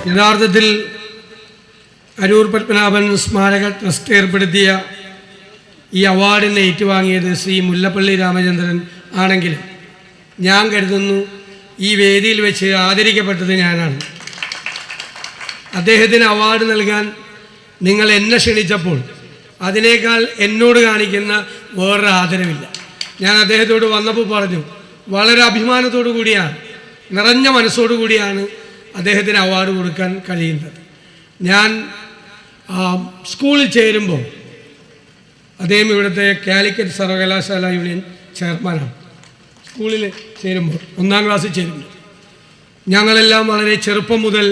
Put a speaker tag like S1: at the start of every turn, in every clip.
S1: യഥാർത്ഥത്തിൽ അരൂർ പത്മനാഭൻ സ്മാരക ട്രസ്റ്റ് ഏർപ്പെടുത്തിയ ഈ അവാർഡിനെ ഏറ്റുവാങ്ങിയത് ശ്രീ മുല്ലപ്പള്ളി രാമചന്ദ്രൻ ആണെങ്കിലും ഞാൻ കരുതുന്നു ഈ വേദിയിൽ വെച്ച് ആദരിക്കപ്പെട്ടത് ഞാനാണ്. അദ്ദേഹത്തിന് അവാർഡ് നൽകാൻ നിങ്ങൾ എന്നെ ക്ഷണിച്ചപ്പോൾ അതിനേക്കാൾ എന്നോട് കാണിക്കുന്ന വേറൊരു ആദരവില്ല. ഞാൻ അദ്ദേഹത്തോട് വന്നപ്പോൾ പറഞ്ഞു, വളരെ അഭിമാനത്തോടു കൂടിയാണ്, നിറഞ്ഞ മനസ്സോടു കൂടിയാണ് അദ്ദേഹത്തിന് അവാർഡ് കൊടുക്കാൻ കഴിയുന്നത്. ഞാൻ സ്കൂളിൽ ചേരുമ്പോൾ അദ്ദേഹം ഇവിടുത്തെ കാലിക്കറ്റ് സർവകലാശാല യൂണിയൻ ചെയർമാനാണ്. സ്കൂളിൽ ചേരുമ്പോൾ 1-ാം ക്ലാസ്സിൽ ചേരുമ്പോൾ ഞങ്ങളെല്ലാം വളരെ ചെറുപ്പം മുതൽ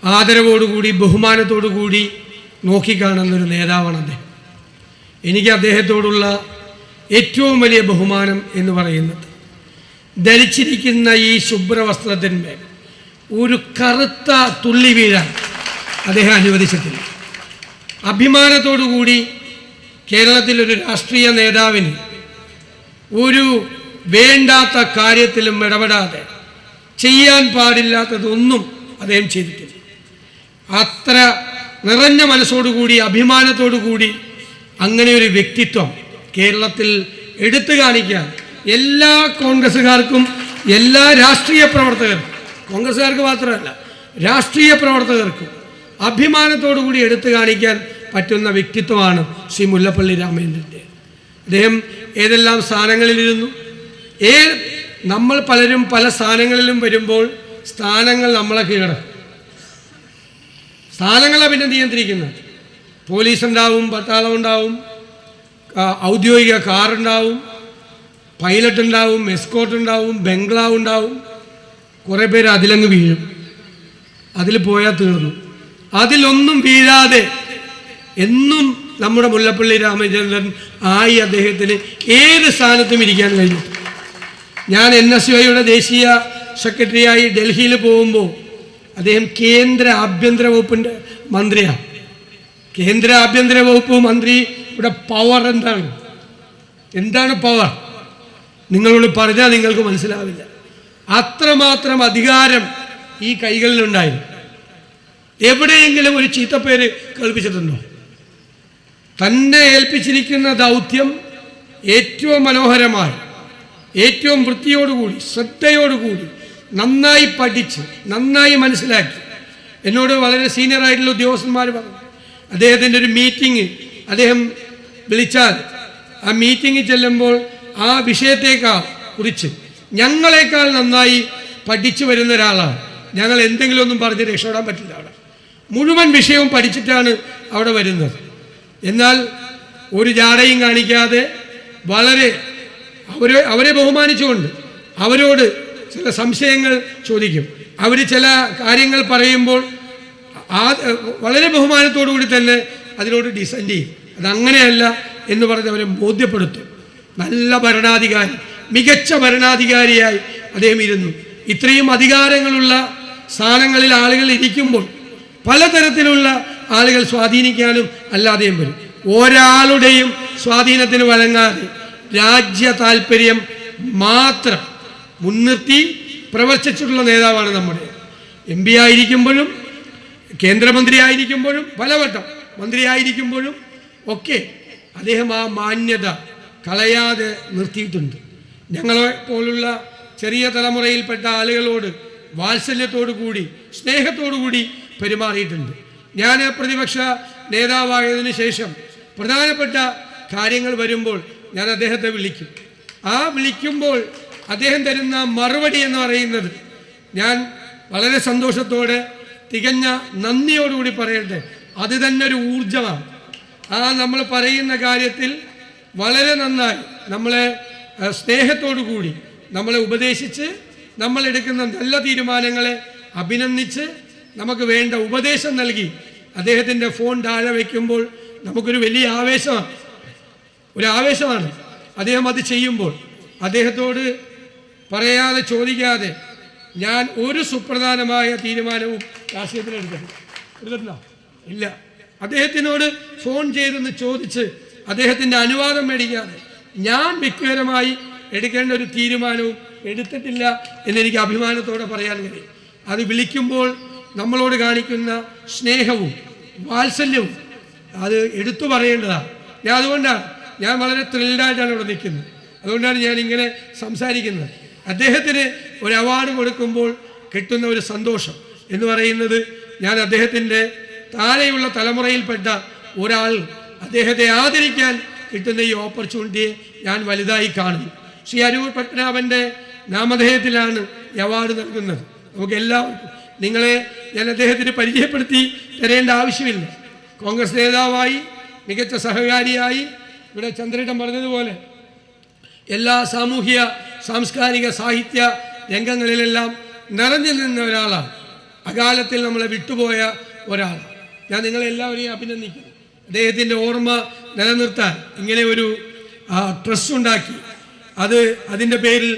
S1: ആദരവോടുകൂടി ബഹുമാനത്തോടു കൂടി നോക്കിക്കാണുന്നൊരു നേതാവാണ് അദ്ദേഹം. എനിക്ക് അദ്ദേഹത്തോടുള്ള ഏറ്റവും വലിയ ബഹുമാനം എന്ന് പറയുന്നത് ധരിച്ചിരിക്കുന്ന ഈ ശുഭ്രവസ്ത്രത്തിന്മേൽ ഒരു കറുത്ത തുള്ളി വീഴാൻ അദ്ദേഹം അനുവദിച്ചിട്ടില്ല. അഭിമാനത്തോടുകൂടി കേരളത്തിലൊരു രാഷ്ട്രീയ നേതാവിന് ഒരു വേണ്ടാത്ത കാര്യത്തിലും ഇടപെടാതെ ചെയ്യാൻ പാടില്ലാത്തതൊന്നും അദ്ദേഹം ചെയ്തിട്ടില്ല. അത്ര നിറഞ്ഞ മനസ്സോടുകൂടി അഭിമാനത്തോടുകൂടി അങ്ങനെ ഒരു വ്യക്തിത്വം കേരളത്തിൽ എടുത്തു കാണിക്കാൻ എല്ലാ കോൺഗ്രസ്സുകാർക്കും, എല്ലാ രാഷ്ട്രീയ പ്രവർത്തകർക്കും, കോൺഗ്രസ്സുകാർക്ക് മാത്രമല്ല രാഷ്ട്രീയ പ്രവർത്തകർക്കും അഭിമാനത്തോടുകൂടി എടുത്തു കാണിക്കാൻ പറ്റുന്ന വ്യക്തിത്വമാണ് ശ്രീ മുല്ലപ്പള്ളി രാമചന്ദ്രൻ്റെ. അദ്ദേഹം ഏതെല്ലാം സ്ഥാനങ്ങളിലിരുന്നു. നമ്മൾ പലരും പല സ്ഥാനങ്ങളിലും വരുമ്പോൾ സ്ഥാനങ്ങൾ നമ്മളെ കീഴടക്കും. സ്ഥാനങ്ങളെ പിന്നെ നിയന്ത്രിക്കുന്നത് പോലീസ് ഉണ്ടാവും, പട്ടാളം ഉണ്ടാവും, ഔദ്യോഗിക കാറുണ്ടാവും, പൈലറ്റ് ഉണ്ടാവും, എസ്കോർട്ട് ഉണ്ടാവും, ബംഗ്ലാവ് ഉണ്ടാവും. കുറേ പേര് അതിലങ്ങ് വീഴും. അതിൽ പോയാൽ തീർന്നു. അതിലൊന്നും വീഴാതെ എന്നും നമ്മുടെ മുല്ലപ്പള്ളി രാമചന്ദ്രൻ ആയി അദ്ദേഹത്തിന് ഏത് സ്ഥാനത്തും ഇരിക്കാൻ കഴിഞ്ഞു. ഞാൻ NSUIയുടെ ദേശീയ സെക്രട്ടറിയായി ഡൽഹിയിൽ പോകുമ്പോൾ അദ്ദേഹം കേന്ദ്ര ആഭ്യന്തര വകുപ്പിൻ്റെ മന്ത്രിയാണ്. കേന്ദ്ര ആഭ്യന്തര വകുപ്പ് മന്ത്രിയുടെ പവർ എന്താണ് പവർ? നിങ്ങളോട് പറഞ്ഞാൽ നിങ്ങൾക്ക് മനസ്സിലാവില്ല. അത്രമാത്രം അധികാരം ഈ കൈകളിലുണ്ടായിരുന്നു. എവിടെയെങ്കിലും ഒരു ചീത്തപ്പേര് കേൾപ്പിച്ചിട്ടുണ്ടോ? തന്നെ ഏൽപ്പിച്ചിരിക്കുന്ന ദൗത്യം ഏറ്റവും മനോഹരമായി, ഏറ്റവും വൃത്തിയോടുകൂടി, ശ്രദ്ധയോടുകൂടി, നന്നായി പഠിച്ച്, നന്നായി മനസ്സിലാക്കി. എന്നോട് വളരെ സീനിയറായിട്ടുള്ള ഉദ്യോഗസ്ഥന്മാർ പറഞ്ഞു, അദ്ദേഹത്തിൻ്റെ ഒരു മീറ്റിംഗ് അദ്ദേഹം വിളിച്ചാൽ ആ മീറ്റിങ്ങിൽ ചെല്ലുമ്പോൾ ആ വിഷയത്തേക്കാൾ കുറിച്ച് ഞങ്ങളെക്കാൾ നന്നായി പഠിച്ചു വരുന്ന ഒരാളാണ്. ഞങ്ങൾ എന്തെങ്കിലും ഒന്നും പറഞ്ഞ് രക്ഷപ്പെടാൻ പറ്റില്ല. അവിടെ മുഴുവൻ വിഷയവും പഠിച്ചിട്ടാണ് അവിടെ വരുന്നത്. എന്നാൽ ഒരു ജാടയും കാണിക്കാതെ വളരെ അവരെ ബഹുമാനിച്ചുകൊണ്ട് അവരോട് ചില സംശയങ്ങൾ ചോദിക്കും. അവർ ചില കാര്യങ്ങൾ പറയുമ്പോൾ വളരെ ബഹുമാനത്തോടു കൂടി തന്നെ അതിനോട് ഡിസെൻഡ് ചെയ്യും. അതങ്ങനെയല്ല എന്ന് പറഞ്ഞ് അവരെ ബോധ്യപ്പെടുത്തും. നല്ല ഭരണാധികാരി, മികച്ച ഭരണാധികാരിയായി അദ്ദേഹം ഇരുന്നു. ഇത്രയും അധികാരങ്ങളുള്ള സ്ഥാനങ്ങളിൽ ആളുകൾ ഇരിക്കുമ്പോൾ പലതരത്തിലുള്ള ആളുകൾ സ്വാധീനിക്കാനും അല്ലാതെയും വരും. ഒരാളുടെയും സ്വാധീനത്തിന് വഴങ്ങാതെ രാജ്യ താല്പര്യം മാത്രം മുൻനിർത്തി പ്രവർത്തിച്ചിട്ടുള്ള നേതാവാണ് നമ്മുടെ. MP ആയിരിക്കുമ്പോഴും കേന്ദ്രമന്ത്രി ആയിരിക്കുമ്പോഴും പലവട്ടം മന്ത്രിയായിരിക്കുമ്പോഴും ഒക്കെ അദ്ദേഹം ആ മാന്യത കളയാതെ നിർത്തിയിട്ടുണ്ട്. ഞങ്ങളെ പോലുള്ള ചെറിയ തലമുറയിൽപ്പെട്ട ആളുകളോട് വാത്സല്യത്തോടു കൂടി, സ്നേഹത്തോടു കൂടി പെരുമാറിയിട്ടുണ്ട്. ഞാൻ പ്രതിപക്ഷ നേതാവായതിനു ശേഷം പ്രധാനപ്പെട്ട കാര്യങ്ങൾ വരുമ്പോൾ ഞാൻ അദ്ദേഹത്തെ വിളിക്കും. ആ വിളിക്കുമ്പോൾ അദ്ദേഹം തരുന്ന മറുപടി എന്ന് പറയുന്നത് ഞാൻ വളരെ സന്തോഷത്തോടെ, തികഞ്ഞ നന്ദിയോടുകൂടി പറയട്ടെ, അത് തന്നെ ഒരു ഊർജമാണ്. നമ്മൾ പറയുന്ന കാര്യത്തിൽ വളരെ നന്നായി നമ്മളെ സ്നേഹത്തോടു കൂടി നമ്മളെ ഉപദേശിച്ച്, നമ്മളെടുക്കുന്ന നല്ല തീരുമാനങ്ങളെ അഭിനന്ദിച്ച്, നമുക്ക് വേണ്ട ഉപദേശം നൽകി അദ്ദേഹത്തിൻ്റെ ഫോൺ താഴെ വയ്ക്കുമ്പോൾ നമുക്കൊരു വലിയ ആവേശമാണ്. അദ്ദേഹം അത് ചെയ്യുമ്പോൾ അദ്ദേഹത്തോട് പറയാതെ ചോദിക്കാതെ ഞാൻ ഒരു സുപ്രധാനമായ തീരുമാനവും രാഷ്ട്രീയത്തിൽ എടുത്തിട്ടുണ്ടോ? ഇല്ല. അദ്ദേഹത്തിനോട് ഫോൺ ചെയ്തെന്ന് ചോദിച്ച് അദ്ദേഹത്തിൻ്റെ അനുവാദം മേടിക്കാതെ ഞാൻ വ്യക്തിപരമായി എടുക്കേണ്ട ഒരു തീരുമാനവും എടുത്തിട്ടില്ല എന്നെനിക്ക് അഭിമാനത്തോടെ പറയാൻ കഴിയും. അത് വിളിക്കുമ്പോൾ നമ്മളോട് കാണിക്കുന്ന സ്നേഹവും വാത്സല്യവും അത് എടുത്തു പറയേണ്ടതാണ്. അതുകൊണ്ടാണ് ഞാൻ വളരെ ത്രില്ഡായിട്ടാണ് ഇവിടെ നിൽക്കുന്നത്. അതുകൊണ്ടാണ് ഞാൻ ഇങ്ങനെ സംസാരിക്കുന്നത്. അദ്ദേഹത്തിന് ഒരു അവാർഡ് കൊടുക്കുമ്പോൾ കിട്ടുന്ന ഒരു സന്തോഷം എന്ന് പറയുന്നത്, ഞാൻ അദ്ദേഹത്തിൻ്റെ താഴെയുള്ള തലമുറയിൽപ്പെട്ട ഒരാൾ അദ്ദേഹത്തെ ആദരിക്കാൻ കിട്ടുന്ന ഈ ഓപ്പർച്യൂണിറ്റിയെ ഞാൻ വലുതായി കാണുന്നു. ശ്രീ അരൂർ പത്മനാഭൻ്റെ നാമധേയത്തിലാണ് ഈ അവാർഡ് നൽകുന്നത്. നമുക്ക് എല്ലാവർക്കും നിങ്ങളെ ഞാൻ അദ്ദേഹത്തിന് പരിചയപ്പെടുത്തി തരേണ്ട ആവശ്യമില്ല. കോൺഗ്രസ് നേതാവായി, മികച്ച സഹകാരിയായി, ഇവിടെ ചന്ദ്രേട്ടൻ പറഞ്ഞതുപോലെ എല്ലാ സാമൂഹ്യ സാംസ്കാരിക സാഹിത്യ രംഗങ്ങളിലെല്ലാം നിറഞ്ഞു നിന്ന ഒരാളാണ്. അകാലത്തിൽ നമ്മളെ വിട്ടുപോയ ഒരാളാണ്. ഞാൻ നിങ്ങളെല്ലാവരെയും അഭിനന്ദിക്കുന്നു. അദ്ദേഹത്തിൻ്റെ ഓർമ്മ നിലനിർത്താൻ ഇങ്ങനെ ഒരു ട്രസ്റ്റ് ഉണ്ടാക്കി, അതിൻ്റെ പേരിൽ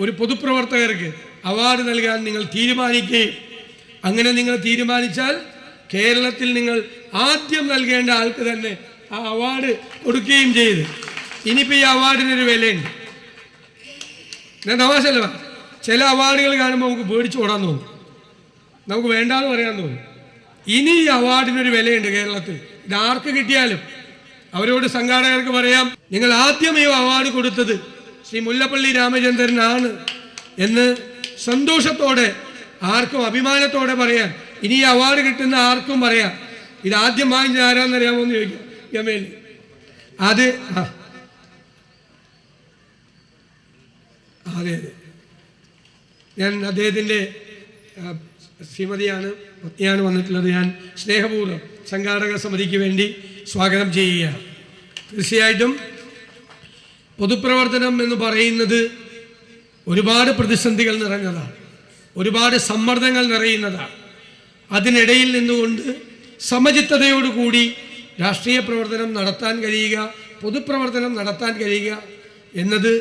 S1: ഒരു പൊതുപ്രവർത്തകർക്ക് അവാർഡ് നൽകാൻ നിങ്ങൾ തീരുമാനിക്കുകയും, അങ്ങനെ നിങ്ങൾ തീരുമാനിച്ചാൽ കേരളത്തിൽ നിങ്ങൾ ആദ്യം നൽകേണ്ട ആൾക്ക് തന്നെ ആ അവാർഡ് കൊടുക്കുകയും ചെയ്ത്, ഇനിയിപ്പോൾ ഈ അവാർഡിനൊരു വിലയുണ്ട്. ഞാൻ തമാശല്ല, ചില അവാർഡുകൾ കാണുമ്പോൾ നമുക്ക് പേടിച്ച് ഓടാൻ തോന്നും, നമുക്ക് വേണ്ടാന്ന് പറയാൻ തോന്നും. ഇനി ഈ അവാർഡിനൊരു വിലയുണ്ട് കേരളത്തിൽ. ഇത് ആർക്ക് കിട്ടിയാലും അവരോട് സംഘാടകർക്ക് പറയാം, നിങ്ങൾ ആദ്യമേ അവാർഡ് കൊടുത്തത് ശ്രീ മുല്ലപ്പള്ളി രാമചന്ദ്രനാണ് എന്ന് സന്തോഷത്തോടെ, ആർക്കും അഭിമാനത്തോടെ പറയാൻ, ഇനി ഈ അവാർഡ് കിട്ടുന്ന ആർക്കും പറയാം. ഇത് ആദ്യം വാങ്ങിച്ച ആരാന്നറിയാമോ എന്ന് ചോദിക്കാം ഗമേൽ. അതെ അതെ, ഞാൻ അദ്ദേഹത്തിൻ്റെ ശ്രീമതിയാണ്, പത്നിയാണ് വന്നിട്ടുള്ളത്. ഞാൻ സ്നേഹപൂർവ്വം സംഘാടക സമിതിക്ക് വേണ്ടി സ്വാഗതം ചെയ്യുകയാണ്. തീർച്ചയായിട്ടും പൊതുപ്രവർത്തനം എന്ന് പറയുന്നത് ഒരുപാട് പ്രതിസന്ധികൾ നിറഞ്ഞതാണ്, ഒരുപാട് സമ്മർദ്ദങ്ങൾ നിറയുന്നതാണ്. അതിനിടയിൽ നിന്നുകൊണ്ട് സമചിത്തതയോടുകൂടി രാഷ്ട്രീയ പ്രവർത്തനം നടത്താൻ കഴിയുക, പൊതുപ്രവർത്തനം നടത്താൻ കഴിയുക എന്നത്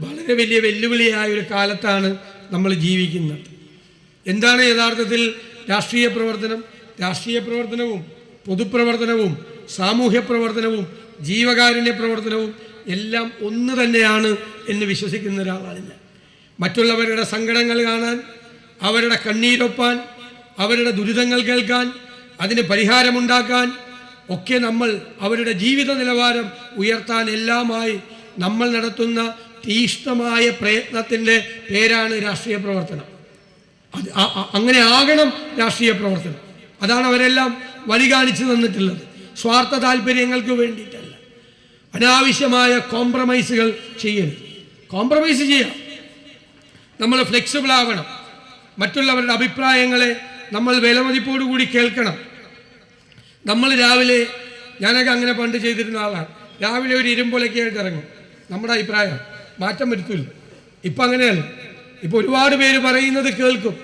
S1: വളരെ വലിയ വെല്ലുവിളിയായ ഒരു കാലത്താണ് നമ്മൾ ജീവിക്കുന്നത്. എന്താണ് യഥാർത്ഥത്തിൽ രാഷ്ട്രീയ പ്രവർത്തനം? രാഷ്ട്രീയ പ്രവർത്തനവും പൊതുപ്രവർത്തനവും സാമൂഹ്യ പ്രവർത്തനവും ജീവകാരുണ്യ പ്രവർത്തനവും എല്ലാം ഒന്ന് തന്നെയാണ് എന്ന് വിശ്വസിക്കുന്ന ഒരാളാണ് ഞാൻ. മറ്റുള്ളവരുടെ സങ്കടങ്ങൾ കാണാൻ, അവരുടെ കണ്ണീരൊപ്പാൻ, അവരുടെ ദുരിതങ്ങൾ കേൾക്കാൻ, അതിന് പരിഹാരമുണ്ടാക്കാൻ ഒക്കെ നമ്മൾ, അവരുടെ ജീവിത നിലവാരം ഉയർത്താൻ എല്ലാമായി നമ്മൾ നടത്തുന്ന തീഷ്ണമായ പ്രയത്നത്തിൻ്റെ പേരാണ് രാഷ്ട്രീയ പ്രവർത്തനം. അങ്ങനെ ആകണം രാഷ്ട്രീയ പ്രവർത്തനം. അതാണ് അവരെല്ലാം വഴി കാണിച്ചു തന്നിട്ടുള്ളത്. സ്വാർത്ഥ താല്പര്യങ്ങൾക്ക് വേണ്ടിയിട്ടല്ല. അനാവശ്യമായ കോംപ്രമൈസുകൾ ചെയ്യരുത്. കോംപ്രമൈസ് ചെയ്യാം, നമ്മൾ ഫ്ലെക്സിബിൾ ആവണം. മറ്റുള്ളവരുടെ അഭിപ്രായങ്ങളെ നമ്മൾ വിലമതിപ്പോടുകൂടി കേൾക്കണം. നമ്മൾ രാവിലെ, ഞാനൊക്കെ അങ്ങനെ പണ്ട് ചെയ്തിരുന്ന ആളാണ്, രാവിലെ ഒരു ഇരുമ്പൊലക്കായിട്ട് ഇറങ്ങും. നമ്മുടെ അഭിപ്രായം മാറ്റം വരുത്തില്ല. ഇപ്പം അങ്ങനെയല്ല. ഇപ്പോൾ ഒരുപാട് പേര് പറയുന്നത് കേൾക്കും.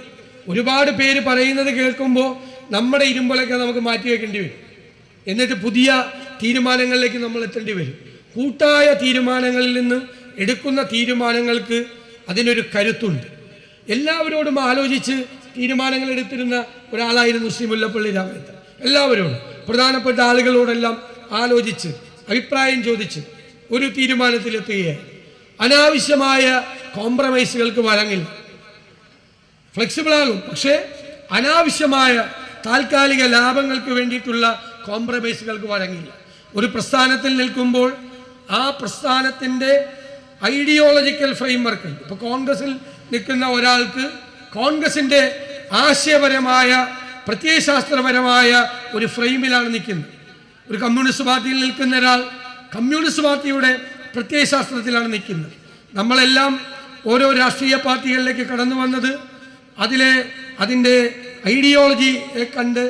S1: ഒരുപാട് പേര് പറയുന്നത് കേൾക്കുമ്പോൾ നമ്മുടെ ഇരുമ്പൊലക്ക നമുക്ക് മാറ്റി വയ്ക്കേണ്ടി വരും. എന്നിട്ട് പുതിയ തീരുമാനങ്ങളിലേക്ക് നമ്മൾ എത്തേണ്ടി വരും. കൂട്ടായ തീരുമാനങ്ങളിൽ നിന്ന് എടുക്കുന്ന തീരുമാനങ്ങൾക്ക് അതിനൊരു കരുത്തുണ്ട്. എല്ലാവരോടും ആലോചിച്ച് തീരുമാനങ്ങൾ എടുത്തിരുന്ന ഒരാളായിരുന്നു ശ്രീ മുല്ലപ്പള്ളി രാമചന്ദ്രൻ. എല്ലാവരോടും, പ്രധാനപ്പെട്ട ആളുകളോടെല്ലാം ആലോചിച്ച് അഭിപ്രായം ചോദിച്ച് ഒരു തീരുമാനത്തിലെത്തുകയായി. അനാവശ്യമായ കോംപ്രമൈസുകൾക്ക് വഴങ്ങില്ല. ഫ്ലെക്സിബിളാകും, പക്ഷേ അനാവശ്യമായ താൽക്കാലിക ലാഭങ്ങൾക്ക് വേണ്ടിയിട്ടുള്ള കോംപ്രമൈസുകൾക്ക് വഴങ്ങില്ല. ഒരു പ്രസ്ഥാനത്തിൽ നിൽക്കുമ്പോൾ ആ പ്രസ്ഥാനത്തിൻ്റെ ഐഡിയോളജിക്കൽ ഫ്രെയിംവർക്ക്, ഇപ്പോൾ കോൺഗ്രസിൽ നിൽക്കുന്ന ഒരാൾക്ക് കോൺഗ്രസിൻ്റെ ആശയപരമായ പ്രത്യയശാസ്ത്രപരമായ ഒരു ഫ്രെയിമിലാണ് നിൽക്കുന്നത്. ഒരു കമ്മ്യൂണിസ്റ്റ് പാർട്ടിയിൽ നിൽക്കുന്ന ഒരാൾ കമ്മ്യൂണിസ്റ്റ് പാർട്ടിയുടെ പ്രത്യയശാസ്ത്രത്തിലാണ് നിൽക്കുന്നത്. നമ്മളെല്ലാം ഓരോ രാഷ്ട്രീയ പാർട്ടികളിലേക്ക് കടന്നു വന്നത് അതിൻ്റെ ഐഡിയോളജിയെ കണ്ട്,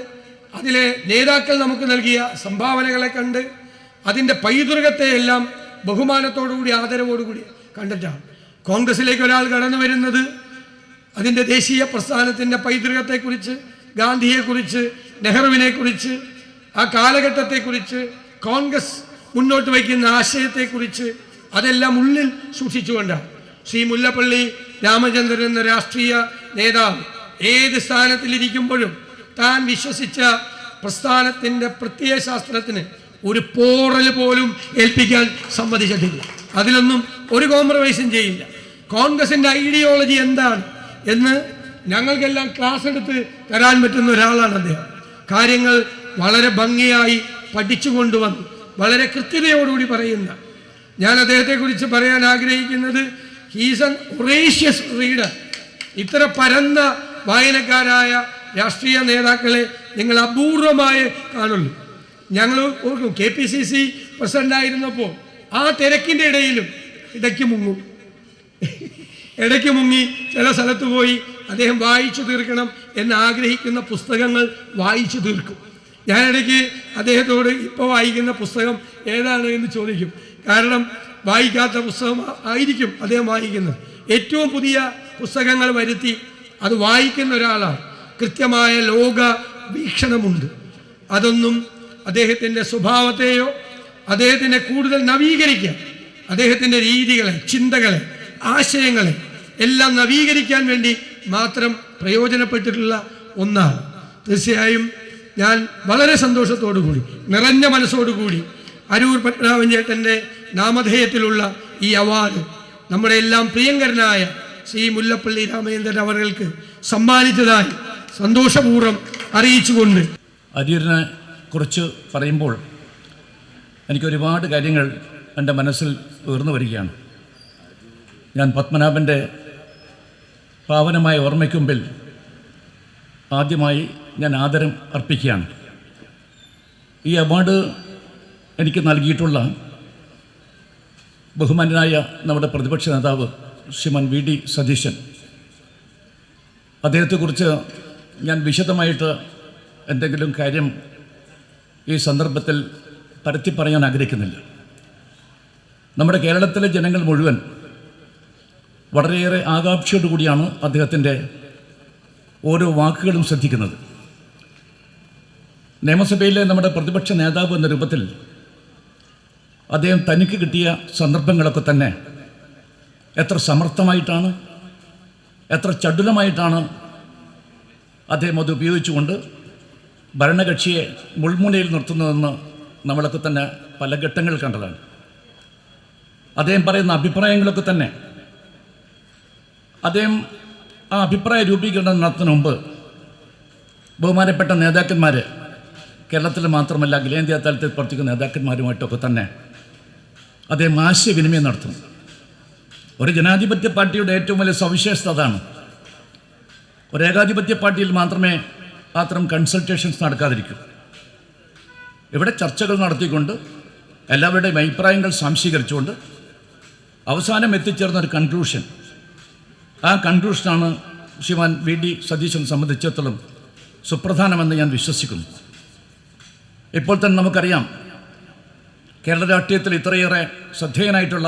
S1: അതിലെ നേതാക്കൾ നമുക്ക് നൽകിയ സംഭാവനകളെ കണ്ട്, അതിൻ്റെ പൈതൃകത്തെ എല്ലാം ബഹുമാനത്തോടുകൂടി ആദരവോടുകൂടി കണ്ടിട്ടാണ്. കോൺഗ്രസിലേക്ക് ഒരാൾ കടന്നു വരുന്നത് അതിൻ്റെ ദേശീയ പ്രസ്ഥാനത്തിൻ്റെ പൈതൃകത്തെക്കുറിച്ച്, ഗാന്ധിയെക്കുറിച്ച്, നെഹ്റുവിനെക്കുറിച്ച്, ആ കാലഘട്ടത്തെക്കുറിച്ച്, കോൺഗ്രസ് മുന്നോട്ട് വയ്ക്കുന്ന ആശയത്തെക്കുറിച്ച് അതെല്ലാം ഉള്ളിൽ സൂക്ഷിച്ചുകൊണ്ടാണ്. ശ്രീ മുല്ലപ്പള്ളി രാമചന്ദ്രൻ എന്ന രാഷ്ട്രീയ നേതാവ് ഏത് സ്ഥാനത്തിലിരിക്കുമ്പോഴും താൻ വിശ്വസിച്ച പ്രസ്ഥാനത്തിൻ്റെ പ്രത്യയശാസ്ത്രത്തിന് ഒരു പോറൽ പോലും ഏൽപ്പിക്കാൻ സമ്മതിച്ചിട്ടില്ല. അതിലൊന്നും ഒരു കോംപ്രമൈസും ചെയ്യില്ല. കോൺഗ്രസിൻ്റെ ഐഡിയോളജി എന്താണ് എന്ന് ഞങ്ങൾക്കെല്ലാം ക്ലാസ് എടുത്ത് തരാൻ പറ്റുന്ന ഒരാളാണ് അദ്ദേഹം. കാര്യങ്ങൾ വളരെ ഭംഗിയായി പഠിച്ചു കൊണ്ടുവന്ന് വളരെ കൃത്യതയോടുകൂടി പറയുന്ന, ഞാൻ അദ്ദേഹത്തെക്കുറിച്ച് പറയാൻ ആഗ്രഹിക്കുന്നത്, ഹീസ് ആൻ ഒറേഷ്യസ് റീഡർ. ഇത്ര പരന്ന വായനക്കാരായ രാഷ്ട്രീയ നേതാക്കളെ നിങ്ങൾ അപൂർവമായി കാണുള്ളൂ. ഞങ്ങൾ ഓർക്കും KPCC പ്രസിഡൻ്റായിരുന്നപ്പോൾ ആ തിരക്കിൻ്റെ ഇടയിലും ഇടയ്ക്ക് മുങ്ങി ചില സ്ഥലത്ത് പോയി അദ്ദേഹം വായിച്ചു തീർക്കണം എന്ന് ആഗ്രഹിക്കുന്ന പുസ്തകങ്ങൾ വായിച്ചു തീർക്കും. ഞാനിടയ്ക്ക് അദ്ദേഹത്തോട് ഇപ്പോൾ വായിക്കുന്ന പുസ്തകം ഏതാണ് എന്ന് ചോദിക്കും. കാരണം വായിക്കാത്ത പുസ്തകം ആയിരിക്കും അദ്ദേഹം വായിക്കുന്നത്. ഏറ്റവും പുതിയ പുസ്തകങ്ങൾ വരുത്തി അത് വായിക്കുന്ന ഒരാളാണ്. കൃത്യമായ ലോക വീക്ഷണമുണ്ട്. അതൊന്നും അദ്ദേഹത്തിൻ്റെ സ്വഭാവത്തെയോ അദ്ദേഹത്തിനെ കൂടുതൽ നവീകരിക്കാൻ, അദ്ദേഹത്തിൻ്റെ രീതികളെ, ചിന്തകളെ, ആശയങ്ങളെ എല്ലാം നവീകരിക്കാൻ വേണ്ടി മാത്രം പ്രയോജനപ്പെട്ടിട്ടുള്ള ഒന്നാണ്. തീർച്ചയായും ഞാൻ വളരെ സന്തോഷത്തോടു കൂടി, നിറഞ്ഞ മനസ്സോടുകൂടി അരൂർ പത്മനാഭൻ ചേട്ടൻ്റെ നാമധേയത്തിലുള്ള ഈ അവാർഡ് നമ്മുടെ എല്ലാം പ്രിയങ്കരനായ ശ്രീ മുല്ലപ്പള്ളി രാമചന്ദ്രൻ അവർക്ക് സമ്മാനിച്ചതായി സന്തോഷപൂർവ്വം അറിയിച്ചുകൊണ്ട്,
S2: അരൂരിനെ കുറിച്ച് പറയുമ്പോൾ എനിക്കൊരുപാട് കാര്യങ്ങൾ എൻ്റെ മനസ്സിൽ ഉയർന്നു വരികയാണ്. ഞാൻ പത്മനാഭൻ്റെ പാവനമായ ഓർമ്മയ്ക്ക് മുമ്പിൽ ആദ്യമായി ഞാൻ ആദരം അർപ്പിക്കുകയാണ്. ഈ അവാർഡ് എനിക്ക് നൽകിയിട്ടുള്ള ബഹുമാന്യനായ നമ്മുടെ പ്രതിപക്ഷ നേതാവ് ശ്രീമാൻ VD സതീശൻ, അദ്ദേഹത്തെക്കുറിച്ച് ഞാൻ വിശദമായിട്ട് എന്തെങ്കിലും കാര്യം ഈ സന്ദർഭത്തിൽ പരത്തി പറയാൻ ആഗ്രഹിക്കുന്നില്ല. നമ്മുടെ കേരളത്തിലെ ജനങ്ങൾ മുഴുവൻ വളരെയേറെ ആകാംക്ഷയോടുകൂടിയാണ് അദ്ദേഹത്തിൻ്റെ ഓരോ വാക്കുകളും ശ്രദ്ധിക്കുന്നത്. നിയമസഭയിലെ നമ്മുടെ പ്രതിപക്ഷ നേതാവ് എന്ന രൂപത്തിൽ അദ്ദേഹം തനിക്ക് കിട്ടിയ സന്ദർഭങ്ങളൊക്കെ തന്നെ എത്ര സമർത്ഥമായിട്ടാണ്, എത്ര ചടുലമായിട്ടാണ് അദ്ദേഹം അത് ഉപയോഗിച്ചുകൊണ്ട് ഭരണകക്ഷിയെ മുൾമുനയിൽ നിർത്തുന്നതെന്ന് നമ്മളൊക്കെ തന്നെ പല ഘട്ടങ്ങളിൽ കണ്ടതാണ്. അദ്ദേഹം പറയുന്ന അഭിപ്രായങ്ങളൊക്കെ തന്നെ അദ്ദേഹം ആ അഭിപ്രായ രൂപീകരണം നടത്തുന്നതിന് മുമ്പ് ബഹുമാനപ്പെട്ട നേതാക്കന്മാർ, കേരളത്തിൽ മാത്രമല്ല അഖിലേന്ത്യാ തലത്തിൽ പ്രവർത്തിക്കുന്ന നേതാക്കന്മാരുമായിട്ടൊക്കെ തന്നെ അദ്ദേഹം ആശയവിനിമയം നടത്തുന്നു. ഒരു ജനാധിപത്യ പാർട്ടിയുടെ ഏറ്റവും വലിയ സവിശേഷത അതാണ്. ഒരു ഏകാധിപത്യ പാർട്ടിയിൽ മാത്രമേ അത്തരം കൺസൾട്ടേഷൻസ് നടക്കാതിരിക്കൂ. ഇവിടെ ചർച്ചകൾ നടത്തിക്കൊണ്ട് എല്ലാവരുടെയും അഭിപ്രായങ്ങൾ സംശീകരിച്ചുകൊണ്ട് അവസാനം എത്തിച്ചേർന്ന ഒരു കൺക്ലൂഷൻ, ആ കൺക്ലൂഷനാണ് ശ്രീമാൻ VD സതീശനെ സംബന്ധിച്ചിടത്തോളം സുപ്രധാനമെന്ന് ഞാൻ വിശ്വസിക്കുന്നു. ഇപ്പോൾ തന്നെ നമുക്കറിയാം, കേരള രാഷ്ട്രീയത്തിൽ ഇത്രയേറെ ശ്രദ്ധേയനായിട്ടുള്ള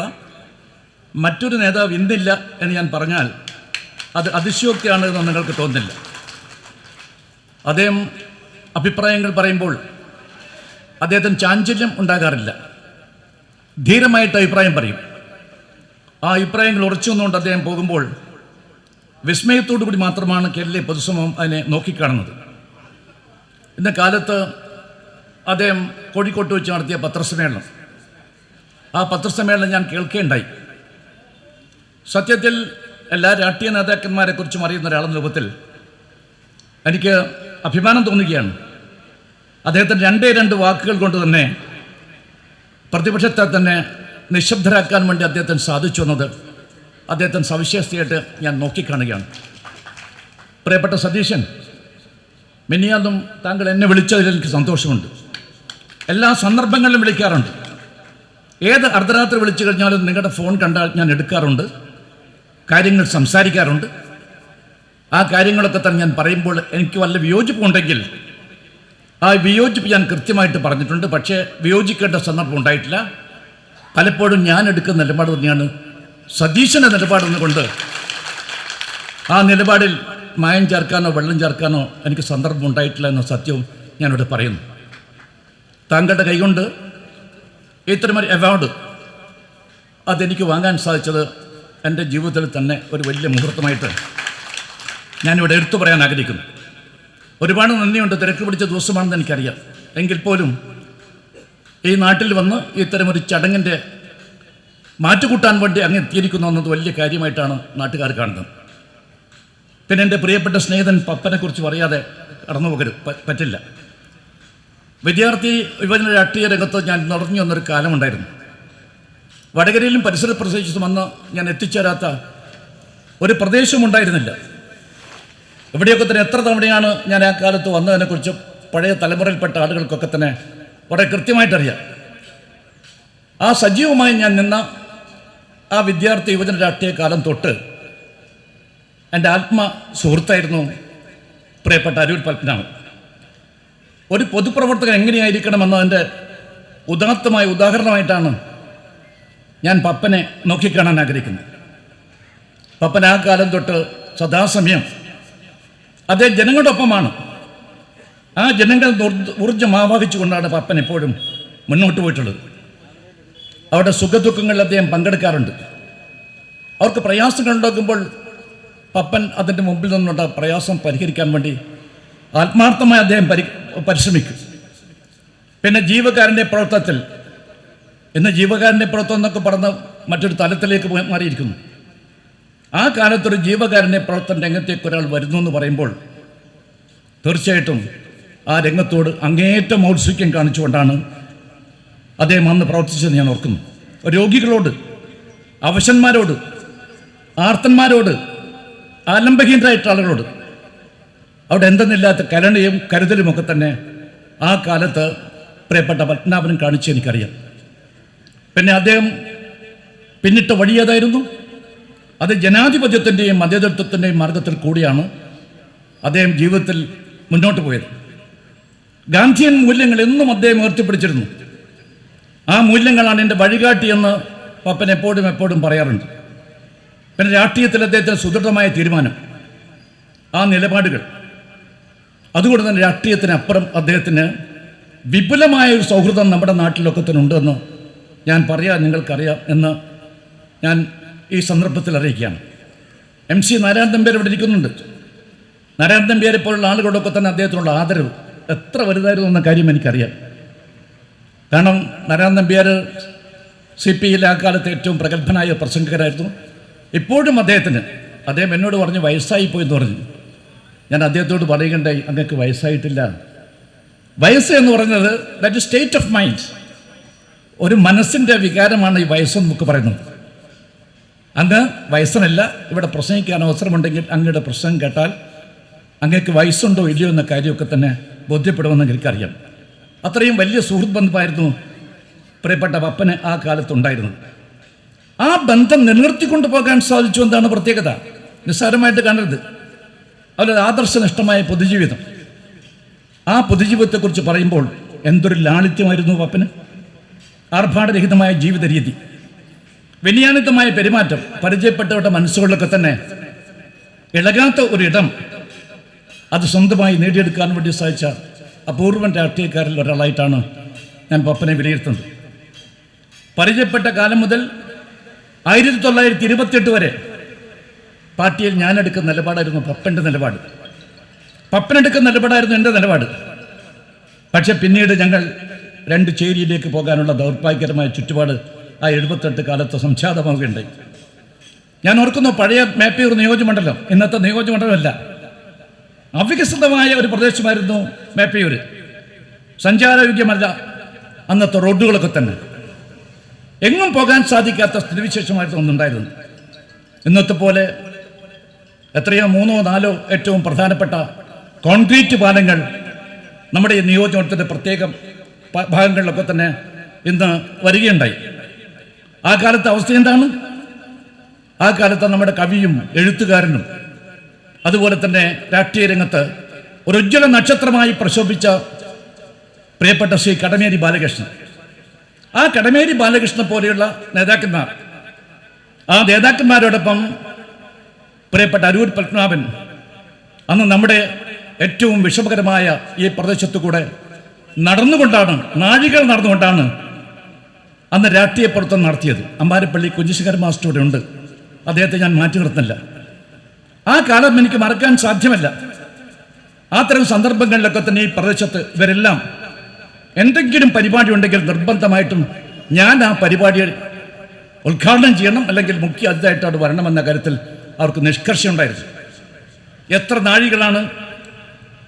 S2: മറ്റൊരു നേതാവ് ഇന്നില്ല എന്ന് ഞാൻ പറഞ്ഞാൽ അത് അതിശയോക്തിയാണ് എന്ന് നിങ്ങൾക്ക് തോന്നുന്നില്ല. അദ്ദേഹം അഭിപ്രായങ്ങൾ പറയുമ്പോൾ അദ്ദേഹത്തിന് ചാഞ്ചല്യം ഉണ്ടാകാറില്ല. ധീരമായിട്ട് അഭിപ്രായം പറയും. ആ അഭിപ്രായങ്ങൾ ഉറച്ചു നിന്നുകൊണ്ട് അദ്ദേഹം പോകുമ്പോൾ വിസ്മയത്തോടു കൂടി മാത്രമാണ് കേരളീയ പൊതുസമൂഹം അതിനെ നോക്കിക്കാണുന്നത്. ഇന്ന കാലത്ത് അദ്ദേഹം കോഴിക്കോട്ട് വെച്ച് നടത്തിയ പത്രസമ്മേളനം, ആ പത്രസമ്മേളനം ഞാൻ കേൾക്കേണ്ടായി. സത്യത്തിൽ എല്ലാ രാഷ്ട്രീയ നേതാക്കന്മാരെക്കുറിച്ചും അറിയുന്ന ഒരാളെന്ന രൂപത്തിൽ എനിക്ക് അഭിമാനം തോന്നുകയാണ്. അദ്ദേഹത്തിൻ്റെ രണ്ട് വാക്കുകൾ കൊണ്ട് തന്നെ പ്രതിപക്ഷത്തെ തന്നെ നിശബ്ദരാക്കാൻ വേണ്ടി അദ്ദേഹത്തിന് സാധിച്ചു എന്നത് അദ്ദേഹത്തിന് സവിശേഷതയായിട്ട് ഞാൻ നോക്കിക്കാണുകയാണ്. പ്രിയപ്പെട്ട സതീശൻ, മിനിയാന്നും താങ്കൾ എന്നെ വിളിച്ചതിൽ എനിക്ക് സന്തോഷമുണ്ട്. എല്ലാ സന്ദർഭങ്ങളിലും വിളിക്കാറുണ്ട്. ഏത് അർദ്ധരാത്രി വിളിച്ചു കഴിഞ്ഞാലും നിങ്ങളുടെ ഫോൺ കണ്ടാൽ ഞാൻ എടുക്കാറുണ്ട്, കാര്യങ്ങൾ സംസാരിക്കാറുണ്ട്. ആ കാര്യങ്ങളൊക്കെ തന്നെ ഞാൻ പറയുമ്പോൾ എനിക്ക് വല്ല വിയോജിപ്പുണ്ടെങ്കിൽ ആ വിയോജിപ്പ് ഞാൻ കൃത്യമായിട്ട് പറഞ്ഞിട്ടുണ്ട്. പക്ഷേ വിയോജിക്കേണ്ട സന്ദർഭം ഉണ്ടായിട്ടില്ല. പലപ്പോഴും ഞാൻ എടുക്കുന്ന നിലപാട് തന്നെയാണ് സതീശൻ്റെ നിലപാടെന്നുകൊണ്ട് ആ നിലപാടിൽ മായം ചേർക്കാനോ വെള്ളം ചേർക്കാനോ എനിക്ക് സന്ദർഭം ഉണ്ടായിട്ടില്ല എന്ന സത്യവും ഞാനിവിടെ പറയുന്നു. താങ്കളുടെ കൈകൊണ്ട് ഇത്തരമൊരു അവാർഡ് അതെനിക്ക് വാങ്ങാൻ സാധിച്ചത് എൻ്റെ ജീവിതത്തിൽ തന്നെ ഒരു വലിയ മുഹൂർത്തമായിട്ട് ഞാനിവിടെ എടുത്തു പറയാൻ ആഗ്രഹിക്കുന്നു. ഒരുപാട് നന്ദിയുണ്ട്. തിരക്ക് പിടിച്ച ദിവസമാണെന്ന് എനിക്കറിയാം. എങ്കിൽ പോലും ഈ നാട്ടിൽ വന്ന് ഇത്തരമൊരു ചടങ്ങിൻ്റെ മാറ്റുകൂട്ടാൻ വേണ്ടി അങ്ങ് എത്തിയിരിക്കുന്നു എന്നത് വലിയ കാര്യമായിട്ടാണ് നാട്ടുകാർ കാണുന്നത്. പിന്നെ എൻ്റെ പ്രിയപ്പെട്ട സ്നേഹിതൻ പപ്പനെക്കുറിച്ച് പറയാതെ കടന്നു പോകരുത്, പറ്റില്ല. വിദ്യാർത്ഥി യുവജന രാഷ്ട്രീയ രംഗത്ത് ഞാൻ നടന്നു വന്നൊരു കാലമുണ്ടായിരുന്നു. വടകരയിലും പരിസര പ്രദേശത്തും വന്ന് ഞാൻ എത്തിച്ചേരാത്ത ഒരു പ്രദേശമുണ്ടായിരുന്നില്ല. ഇവിടെയൊക്കെ തന്നെ എത്ര തവണയാണ് ഞാൻ ആ കാലത്ത് വന്നതിനെക്കുറിച്ച് പഴയ തലമുറയിൽപ്പെട്ട ആളുകൾക്കൊക്കെ തന്നെ വളരെ കൃത്യമായിട്ടറിയാം. ആ സജീവമായി ഞാൻ നിന്ന ആ വിദ്യാർത്ഥി യുവജന രാഷ്ട്രീയ കാലം തൊട്ട് എൻ്റെ ആത്മ സുഹൃത്തായിരുന്നു പ്രിയപ്പെട്ട അരൂർ പത്മനാഭൻ. ഒരു പൊതുപ്രവർത്തകൻ എങ്ങനെയായിരിക്കണമെന്നതിൻ്റെ ഉദാത്തമായ ഉദാഹരണമായിട്ടാണ് ഞാൻ പപ്പനെ നോക്കിക്കാണാൻ ആഗ്രഹിക്കുന്നത്. പപ്പൻ ആ കാലം തൊട്ട് സദാസമയം അതേ ജനങ്ങളുടെ ഒപ്പമാണ്. ആ ജനങ്ങൾ ഊർജ്ജം ആവാഹിച്ചുകൊണ്ടാണ് പപ്പൻ എപ്പോഴും മുന്നോട്ട് പോയിട്ടുള്ളത്. അവരുടെ സുഖദുഃഖങ്ങളിൽ അദ്ദേഹം പങ്കെടുക്കാറുണ്ട്. അവർക്ക് പ്രയാസങ്ങൾ ഉണ്ടാക്കുമ്പോൾ പപ്പൻ അതിൻ്റെ മുമ്പിൽ നിന്നുള്ള പ്രയാസം പരിഹരിക്കാൻ വേണ്ടി ആത്മാർത്ഥമായി അദ്ദേഹം പരിശ്രമിക്കും. പിന്നെ ജീവകാരുണ്യ പ്രവർത്തനത്തിൽ, ഇന്ന് ജീവകാരുണ്യ പ്രവർത്തനം എന്നൊക്കെ പറഞ്ഞ് മറ്റൊരു തലത്തിലേക്ക് മാറിയിരിക്കുന്നു. ആ കാലത്തൊരു ജീവകാരുണ്യ പ്രവർത്തന രംഗത്തേക്ക് ഒരാൾ വരുന്നു എന്ന് പറയുമ്പോൾ തീർച്ചയായിട്ടും ആ രംഗത്തോട് അങ്ങേയറ്റം ഔത്സുക്യം കാണിച്ചുകൊണ്ടാണ് അദ്ദേഹം അന്ന് പ്രവർത്തിച്ചത് ഞാൻ ഓർക്കുന്നു. രോഗികളോട്, അവശന്മാരോട്, ആർത്തന്മാരോട്, ആലംബഹീനരായിട്ടുള്ള ആളുകളോട് അവിടെ എന്തെന്നില്ലാത്ത കരുണയും കരുതലുമൊക്കെ തന്നെ ആ കാലത്ത് പ്രിയപ്പെട്ട പത്മനാഭനും കാണിച്ച് എനിക്കറിയാം. പിന്നെ അദ്ദേഹം പിന്നിട്ട വഴി ഏതായിരുന്നു? അത് ജനാധിപത്യത്തിൻ്റെയും മതേതരത്വത്തിൻ്റെയും മാർഗത്തിൽ കൂടിയാണ് അദ്ദേഹം ജീവിതത്തിൽ മുന്നോട്ട് പോയത്. ഗാന്ധിയൻ മൂല്യങ്ങൾ എന്നും അദ്ദേഹം ഉയർത്തിപ്പിടിച്ചിരുന്നു. ആ മൂല്യങ്ങളാണ് എൻ്റെ വഴികാട്ടിയെന്ന് പപ്പൻ എപ്പോഴും പറയാറുണ്ട്. പിന്നെ രാഷ്ട്രീയത്തിൽ അദ്ദേഹത്തിന് സുദൃഢമായ തീരുമാനം, ആ നിലപാടുകൾ, അതുകൊണ്ട് തന്നെ രാഷ്ട്രീയത്തിനപ്പുറം അദ്ദേഹത്തിന് വിപുലമായ ഒരു സൗഹൃദം നമ്മുടെ നാട്ടിലൊക്കെ തന്നെ ഉണ്ടെന്ന് ഞാൻ പറയാൻ നിങ്ങൾക്കറിയാം എന്ന് ഞാൻ ഈ സന്ദർഭത്തിൽ അറിയിക്കുകയാണ്. MC നാരായണൻ നമ്പ്യാർ ഇവിടെ ഇരിക്കുന്നുണ്ട്. നാരായണൻ നമ്പ്യാരെ പോലുള്ള ആളുകളൊക്കെ തന്നെ അദ്ദേഹത്തിനുള്ള ആദരവ് എത്ര വലുതായിരുന്നു എന്ന കാര്യം എനിക്കറിയാം. കാരണം നാരായണൻ നമ്പ്യാർ CPIയിലെ ആ കാലത്ത് ഏറ്റവും പ്രഗത്ഭനായ പ്രസംഗകരായിരുന്നു. ഇപ്പോഴും അദ്ദേഹം എന്നോട് പറഞ്ഞു വയസ്സായിപ്പോയി എന്ന് പറഞ്ഞു. ഞാൻ അദ്ദേഹത്തോട് പറയുകയുണ്ടായി, അങ്ങക്ക് വയസ്സായിട്ടില്ല. വയസ്സ് എന്ന് പറഞ്ഞത് that is state of mind, ഒരു മനസ്സിൻ്റെ വികാരമാണ് ഈ വയസ്സെന്ന് നമുക്ക് പറയുന്നത്. അങ്ങ് വയസ്സനല്ല. ഇവിടെ പ്രസംഗിക്കാൻ അവസരമുണ്ടെങ്കിൽ അങ്ങയുടെ പ്രസംഗം കേട്ടാൽ അങ്ങക്ക് വയസ്സുണ്ടോ ഇല്ലയോ എന്ന കാര്യമൊക്കെ തന്നെ ബോധ്യപ്പെടുമെന്ന് എനിക്കറിയാം. അത്രയും വലിയ സുഹൃത്ത് ബന്ധമായിരുന്നു പ്രിയപ്പെട്ട പപ്പന് ആ കാലത്തുണ്ടായിരുന്നത്. ആ ബന്ധം നിലനിർത്തിക്കൊണ്ടു പോകാൻ സാധിച്ചു എന്താണ് പ്രത്യേകത? നിസ്സാരമായിട്ട് കാണരുത്. അവരുടെ ആദർശനിഷ്ഠമായ പൊതുജീവിതം, ആ പൊതുജീവിതത്തെക്കുറിച്ച് പറയുമ്പോൾ എന്തൊരു ലാളിത്യമായിരുന്നു പപ്പന്. ആർഭാടരഹിതമായ ജീവിത രീതി, വിനയാനിതമായ പെരുമാറ്റം, പരിചയപ്പെട്ടവരുടെ മനസ്സുകളിലൊക്കെ തന്നെ ഇളകാത്ത ഒരിടം അത് സ്വന്തമായി നേടിയെടുക്കാൻ വേണ്ടി സാധിച്ച അപൂർവൻ രാഷ്ട്രീയക്കാരിൽ ഒരാളായിട്ടാണ് ഞാൻ പപ്പനെ വിലയിരുത്തുന്നത്. പരിചയപ്പെട്ട കാലം മുതൽ 1928 വരെ പാർട്ടിയിൽ ഞാനെടുക്കുന്ന നിലപാടായിരുന്നു പപ്പൻ്റെ നിലപാട്. പപ്പനെടുക്കുന്ന നിലപാടായിരുന്നു എൻ്റെ നിലപാട്. പക്ഷെ പിന്നീട് ഞങ്ങൾ രണ്ട് ചേരിയിലേക്ക് പോകാനുള്ള ദൗർഭാഗ്യകരമായ ചുറ്റുപാട് ആ 78 കാലത്ത് സംജാതമാവുകയുണ്ടായി. ഞാൻ ഓർക്കുന്നു, പഴയ മേപ്പയൂർ നിയോജകമണ്ഡലം ഇന്നത്തെ നിയോജകമണ്ഡലമല്ല, അവികസിതമായ ഒരു പ്രദേശമായിരുന്നു മേപ്പയൂർ. സഞ്ചാരയോഗ്യമല്ല അന്നത്തെ റോഡുകളൊക്കെ തന്നെ. എങ്ങും പോകാൻ സാധിക്കാത്ത സ്ഥിതിവിശേഷമായിരുന്നു ഒന്നുണ്ടായിരുന്നു. ഇന്നത്തെ പോലെ എത്രയോ 3ഓ 4ഓ ഏറ്റവും പ്രധാനപ്പെട്ട കോൺക്രീറ്റ് പാലങ്ങൾ നമ്മുടെ ഈ നിയോജകമണ്ഡലത്തിൻ്റെ പ്രത്യേക ഭാഗങ്ങളിലൊക്കെ തന്നെ ഇന്ന് വരികയുണ്ടായി. ആ കാലത്തെ അവസ്ഥ എന്താണ്? ആ കാലത്ത് നമ്മുടെ കവിയും എഴുത്തുകാരനും അതുപോലെ തന്നെ രാഷ്ട്രീയ രംഗത്ത് ഒരു ഉജ്ജ്വല നക്ഷത്രമായി പ്രശോഭിച്ച പ്രിയപ്പെട്ട ശ്രീ കടമേരി ബാലകൃഷ്ണൻ. ആ കടമേരി ബാലകൃഷ്ണൻ പോലെയുള്ള നേതാക്കന്മാർ, ആ നേതാക്കന്മാരോടൊപ്പം പ്രിയപ്പെട്ട അരൂർ പത്മനാഭൻ അന്ന് നമ്മുടെ ഏറ്റവും വിഷമകരമായ ഈ പ്രദേശത്തു കൂടെ നാഴികൾ നടന്നുകൊണ്ടാണ് അന്ന് രാഷ്ട്രീയ പ്രവർത്തനം നടത്തിയത്. അമ്പാരപ്പള്ളി കുഞ്ഞിശേഖരൻ മാസ്റ്റർ ഇവിടെ ഉണ്ട്, അദ്ദേഹത്തെ ഞാൻ മാറ്റി നിർത്തുന്നില്ല. ആ കാലം എനിക്ക് മറക്കാൻ സാധ്യമല്ല. അത്തരം സന്ദർഭങ്ങളിലൊക്കെ തന്നെ ഈ പ്രദേശത്ത് ഇവരെല്ലാം എന്തെങ്കിലും പരിപാടി ഉണ്ടെങ്കിൽ നിർബന്ധമായിട്ടും ഞാൻ ആ പരിപാടി ഉദ്ഘാടനം ചെയ്യണം, അല്ലെങ്കിൽ മുഖ്യ അതിഥിയായിട്ട് അവിടെ വരണമെന്ന കാര്യത്തിൽ അവർക്ക് നിഷ്കർഷയുണ്ടായിരുന്നു. എത്ര നാഴികളാണ്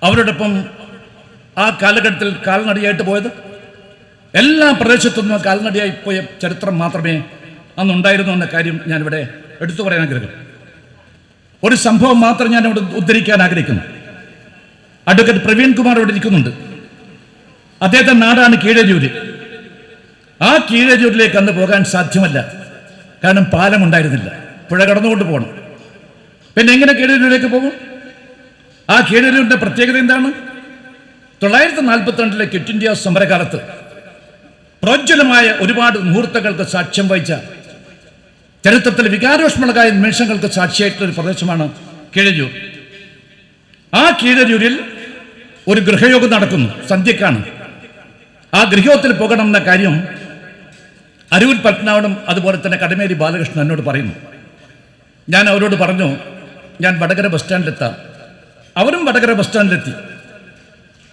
S2: അവരോടൊപ്പം ആ കാലഘട്ടത്തിൽ കാൽനടയായിട്ട് പോയത്? എല്ലാ പ്രദേശത്തുനിന്നും കാൽനടയായി പോയ ചരിത്രം മാത്രമേ അന്നുണ്ടായിരുന്നു എന്ന കാര്യം ഞാനിവിടെ എടുത്തു പറയാൻ ആഗ്രഹിക്കുന്നു. ഒരു സംഭവം മാത്രം ഞാനിവിടെ ഉദ്ധരിക്കാൻ ആഗ്രഹിക്കുന്നു. അഡ്വക്കേറ്റ് പ്രവീൺ കുമാർ ഇവിടെ ഇരിക്കുന്നുണ്ട്. അദ്ദേഹത്തിൻ്റെ നാടാണ് കീഴരൂര്. ആ കീഴരൂരിലേക്ക് അന്ന് പോകാൻ സാധ്യമല്ല, കാരണം പാലം ഉണ്ടായിരുന്നില്ല, പുഴ കടന്നുകൊണ്ട് പോകണം. പിന്നെ എങ്ങനെ കീഴരൂരിലേക്ക് പോകും? ആ കീഴരൂരിൻ്റെ പ്രത്യേകത എന്താണ്? 1942 ക്വിറ്റ് ഇന്ത്യ സമരകാലത്ത് പ്രോജ്വലമായ ഒരുപാട് മുഹൂർത്തങ്ങൾക്ക് സാക്ഷ്യം വഹിച്ച, ചരിത്രത്തിൽ വികാരോഷ്മളമായ നിമിഷങ്ങൾക്ക് സാക്ഷിയായിട്ടുള്ള ഒരു പ്രദേശമാണ് കീഴരൂർ. ആ കീഴരൂരിൽ ഒരു ഗൃഹയോഗം നടക്കുന്നു, സന്ധ്യക്കാണ്. ആ ഗൃഹയോഗത്തിൽ പോകണമെന്ന കാര്യം അരൂർ പത്മനാഭനും അതുപോലെ തന്നെ കടമേരി ബാലകൃഷ്ണൻ എന്നോട് പറയുന്നു. ഞാൻ അവരോട് പറഞ്ഞു, ഞാൻ വടകര ബസ് സ്റ്റാൻഡിലെത്താം. അവരും വടകര ബസ് സ്റ്റാൻഡിലെത്തി.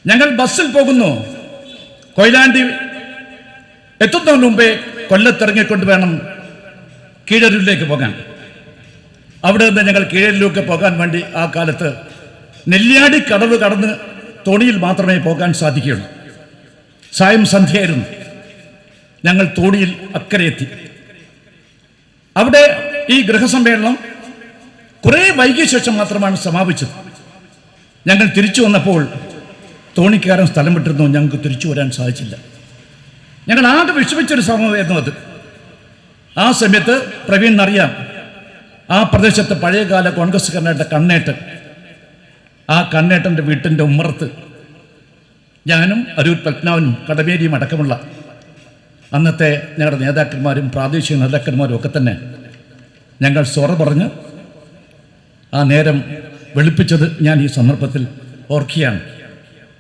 S2: ഞങ്ങൾ ബസ്സിൽ പോകുന്നു. കൊയിലാണ്ടി എത്തുന്നതിന് മുമ്പേ കൊല്ലത്തിറങ്ങിക്കൊണ്ട് വേണം കീഴരൂരിലേക്ക് പോകാൻ. അവിടെ നിന്ന് ഞങ്ങൾ കീഴരൂരിലേക്ക് പോകാൻ വേണ്ടി ആ കാലത്ത് നെല്ലിയാടി കടവ് കടന്ന് തോണിയിൽ മാത്രമേ പോകാൻ സാധിക്കുകയുള്ളൂ. സായം സന്ധ്യയായിരുന്നു. ഞങ്ങൾ തോണിയിൽ അക്കരെ എത്തി. അവിടെ ഈ ഗൃഹസമ്മേളനം കുറേ വൈകിയ ശേഷം മാത്രമാണ് സമാപിച്ചത്. ഞങ്ങൾ തിരിച്ചു വന്നപ്പോൾ തോണിക്കാരൻ സ്ഥലം വിട്ടിരുന്നു. ഞങ്ങൾക്ക് തിരിച്ചു വരാൻ സാധിച്ചില്ല. ഞങ്ങൾ ആകെ വിഷമിച്ചൊരു സമയമായിരുന്നു അത്. ആ സമയത്ത് പ്രവീണിനറിയാം, ആ പ്രദേശത്ത് പഴയകാല കോൺഗ്രസ്സുകാരനായിട്ട് കണ്ണേട്ടൻ, ആ കണ്ണേട്ടൻ്റെ വീട്ടിൻ്റെ ഉമ്മറത്ത് ഞാനും അരൂർ പത്മനാഭനും കടമേരിയും അടക്കമുള്ള അന്നത്തെ ഞങ്ങളുടെ നേതാക്കന്മാരും പ്രാദേശിക നേതാക്കന്മാരും ഒക്കെ തന്നെ ഞങ്ങൾ സൊറ പറഞ്ഞ് ആ നേരം വെളുപ്പിച്ചത് ഞാൻ ഈ സന്ദർഭത്തിൽ ഓർക്കുകയാണ്.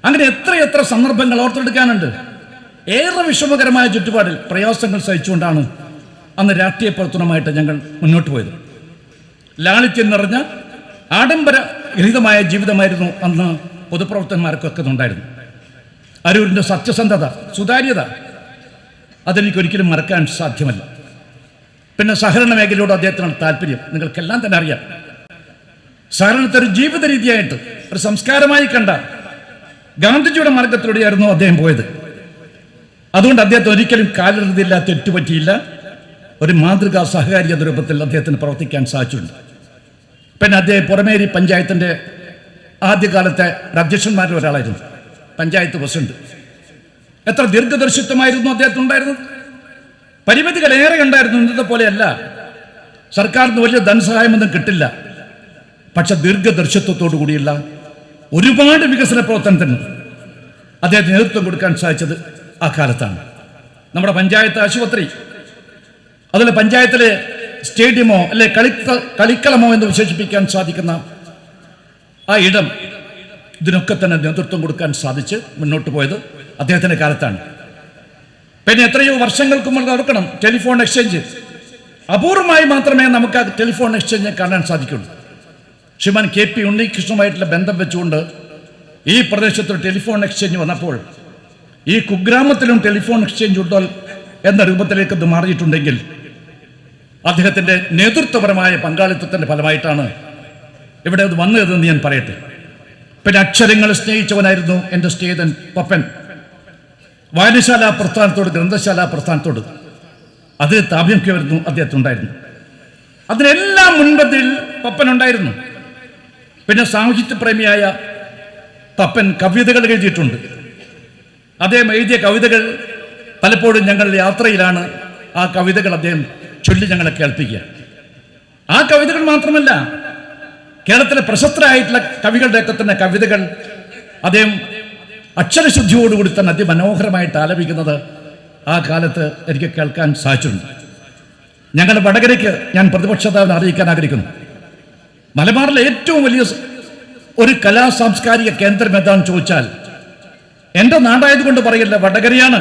S2: അങ്ങനെ എത്രയെത്ര സന്ദർഭങ്ങൾ ഓർത്തെടുക്കാനുണ്ട്. ഏറെ വിഷമകരമായ ചുറ്റുപാടിൽ പ്രയാസങ്ങൾ സഹിച്ചുകൊണ്ടാണ് അന്ന് രാഷ്ട്രീയ പ്രവർത്തനമായിട്ട് ഞങ്ങൾ മുന്നോട്ട് പോയത്. ലാളിത്യം നിറഞ്ഞ ആഡംബര രഹിതമായ ജീവിതമായിരുന്നു അന്ന് പൊതുപ്രവർത്തകന്മാർക്കൊക്കെ ഉണ്ടായിരുന്നു. അരൂരിൻ്റെ സത്യസന്ധത, സുതാര്യത അതെനിക്കൊരിക്കലും മറക്കാൻ സാധ്യമല്ല. പിന്നെ സഹകരണ മേഖലയോട് അദ്ദേഹത്തിനുള്ള താല്പര്യം നിങ്ങൾക്കെല്ലാം തന്നെ അറിയാം. സഹകരണത്തെ ഒരു ജീവിത രീതിയായിട്ട്, ഒരു സംസ്കാരമായി കണ്ട ഗാന്ധിജിയുടെ മാർഗത്തിലൂടെയായിരുന്നു അദ്ദേഹം പോയത്. അതുകൊണ്ട് അദ്ദേഹത്തെ ഒരിക്കലും കാലറുതിയില്ല, തെറ്റുപറ്റിയില്ല. ഒരു മാതൃകാ സഹകാരി എന്ന രൂപത്തിൽ അദ്ദേഹത്തിന് പ്രവർത്തിക്കാൻ സാധിച്ചിട്ടുണ്ട്. പിന്നെ അദ്ദേഹം പുറമേരി പഞ്ചായത്തിൻ്റെ ആദ്യകാലത്തെ അധ്യക്ഷന്മാരിൽ ഒരാളായിരുന്നു, പഞ്ചായത്ത് പ്രസിഡന്റ്. എത്ര ദീർഘദർശിത്വമായിരുന്നു അദ്ദേഹത്തിനുണ്ടായിരുന്നത്. പരിമിതികളേറെ ഉണ്ടായിരുന്നു. ഇന്നത്തെ പോലെയല്ല, സർക്കാരിന് വലിയ ധനസഹായമൊന്നും കിട്ടില്ല. പക്ഷെ ദീർഘദർശിത്വത്തോടു കൂടിയുള്ള ഒരുപാട് വികസന പ്രവർത്തനത്തിന് അദ്ദേഹത്തിന് നേതൃത്വം കൊടുക്കാൻ സാധിച്ചത് ആ കാലത്താണ്. നമ്മുടെ പഞ്ചായത്ത് ആശുപത്രി, അതുപോലെ പഞ്ചായത്തിലെ സ്റ്റേഡിയമോ അല്ലെ കളിക്കളമോ എന്ന് വിശേഷിപ്പിക്കാൻ സാധിക്കുന്ന ആ ഇടം, ഇതിനൊക്കെ തന്നെ നേതൃത്വം കൊടുക്കാൻ സാധിച്ച് മുന്നോട്ട് പോയത് അദ്ദേഹത്തിൻ്റെ കാലത്താണ്. പിന്നെ എത്രയോ വർഷങ്ങൾക്ക് മുമ്പ് ഓർക്കണം, ടെലിഫോൺ എക്സ്ചേഞ്ച് അപൂർവമായി മാത്രമേ നമുക്ക് ആ ടെലിഫോൺ എക്സ്ചേഞ്ച് കാണാൻ സാധിക്കുള്ളൂ. ശ്രീമാൻ KP ഉണ്ണികൃഷ്ണനുമായിട്ടുള്ള ബന്ധം വെച്ചുകൊണ്ട് ഈ പ്രദേശത്ത് ടെലിഫോൺ എക്സ്ചേഞ്ച് വന്നപ്പോൾ ഈ കുഗ്രാമത്തിലും ടെലിഫോൺ എക്സ്ചേഞ്ച് ഉണ്ടോ എന്ന രൂപത്തിലേക്ക് ഇത് മാറിയിട്ടുണ്ടെങ്കിൽ അദ്ദേഹത്തിൻ്റെ നേതൃത്വപരമായ പങ്കാളിത്തത്തിൻ്റെ ഫലമായിട്ടാണ് ഇവിടെ അത് വന്നതെന്ന് ഞാൻ പറയട്ടെ. പിന്നെ അക്ഷരങ്ങൾ സ്നേഹിച്ചവനായിരുന്നു എൻ്റെ സ്നേഹിതൻ പപ്പൻ. വായനശാല പ്രസ്ഥാനത്തോട്, ഗ്രന്ഥശാല പ്രസ്ഥാനത്തോട് അത് താപ്യമായിരുന്നു അദ്ദേഹത്തിനുണ്ടായിരുന്നു. അതിനെല്ലാം മുൻപന്തിയിൽ പപ്പനുണ്ടായിരുന്നു. പിന്നെ സാഹിത്യപ്രേമിയായ പപ്പൻ കവിതകൾ എഴുതിയിട്ടുണ്ട്. അദ്ദേഹം എഴുതിയ കവിതകൾ പലപ്പോഴും ഞങ്ങൾ യാത്രയിലാണ് ആ കവിതകൾ അദ്ദേഹം ചൊല്ലി ഞങ്ങളെ കേൾപ്പിക്കുക. ആ കവിതകൾ മാത്രമല്ല, കേരളത്തിലെ പ്രശസ്തരായിട്ടുള്ള കവികളുടെയൊക്കെ തന്നെ കവിതകൾ അദ്ദേഹം അക്ഷരശുദ്ധിയോടുകൂടി തന്നെ അതിമനോഹരമായിട്ട് ആലപിക്കുന്നത് ആ കാലത്ത് എനിക്ക് കേൾക്കാൻ സാധിച്ചിട്ടുണ്ട്. ഞങ്ങളുടെ വടകരയ്ക്ക് ഞാൻ പ്രതിപക്ഷത്തെ അറിയിക്കാൻ ആഗ്രഹിക്കുന്നു. മലബാറിലെ ഏറ്റവും വലിയ ഒരു കലാ സാംസ്കാരിക കേന്ദ്രം എന്താണെന്ന് ചോദിച്ചാൽ എൻ്റെ നാടായതുകൊണ്ട് പറയില്ല, വടകരയാണ്.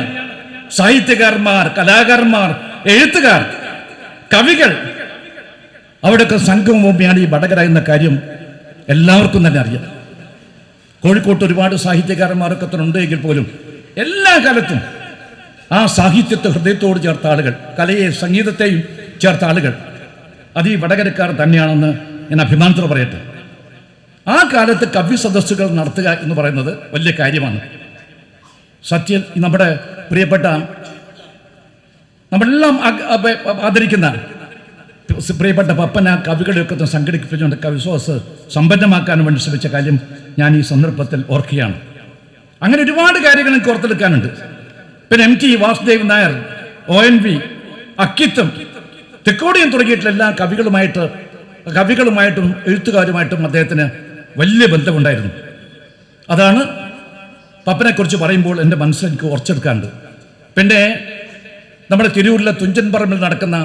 S2: സാഹിത്യകാരന്മാർ, കലാകാരന്മാർ, എഴുത്തുകാർ, കവികൾ, അവിടെയൊക്കെ സംഗമഭൂമിയാണ് ഈ വടകര എന്ന കാര്യം എല്ലാവർക്കും തന്നെ അറിയാം. കോഴിക്കോട്ട് ഒരുപാട് സാഹിത്യകാരന്മാരൊക്കെ തന്നെ ഉണ്ടെങ്കിൽ പോലും എല്ലാ കാലത്തും ആ സാഹിത്യത്തെ ഹൃദയത്തോട് ചേർത്ത ആളുകൾ, കലയെ സംഗീതത്തെയും ചേർത്ത ആളുകൾ അത് ഈ വടകരക്കാർ തന്നെയാണെന്ന് ഞാൻ അഭിമാനത്തോടെ പറയട്ടെ. ആ കാലത്ത് കവി സദസ്സുകൾ നടത്തുക എന്ന് പറയുന്നത് വലിയ കാര്യമാണ്. സത്യം നമ്മുടെ പ്രിയപ്പെട്ട നമ്മളെല്ലാം ആദരിക്കുന്ന പ്രിയപ്പെട്ട പപ്പന കവികളെയൊക്കെ സംഘടിപ്പിച്ചുകൊണ്ട് കവിശ്വാസ് സമ്പന്നമാക്കാൻ വേണ്ടി ശ്രമിച്ച കാര്യം ഞാൻ ഈ സന്ദർഭത്തിൽ ഓർക്കുകയാണ്. അങ്ങനെ ഒരുപാട് കാര്യങ്ങൾ എനിക്ക് ഓർത്തെടുക്കാനുണ്ട്. പിന്നെ MT വാസുദേവൻ നായർ, ONV, അക്കിത്തം, തെക്കോടിയൻ തുടങ്ങിയിട്ടുള്ള എല്ലാ കവികളുമായിട്ടും എഴുത്തുകാരുമായിട്ടും അദ്ദേഹത്തിന് വലിയ ബന്ധമുണ്ടായിരുന്നു. അതാണ് പപ്പനെക്കുറിച്ച് പറയുമ്പോൾ എൻ്റെ മനസ്സിൽ എനിക്ക് ഓർച്ചെടുക്കാനുണ്ട്. പിന്നെ നമ്മുടെ തിരൂരിലെ തുഞ്ചൻ പറമ്പിൽ നടക്കുന്ന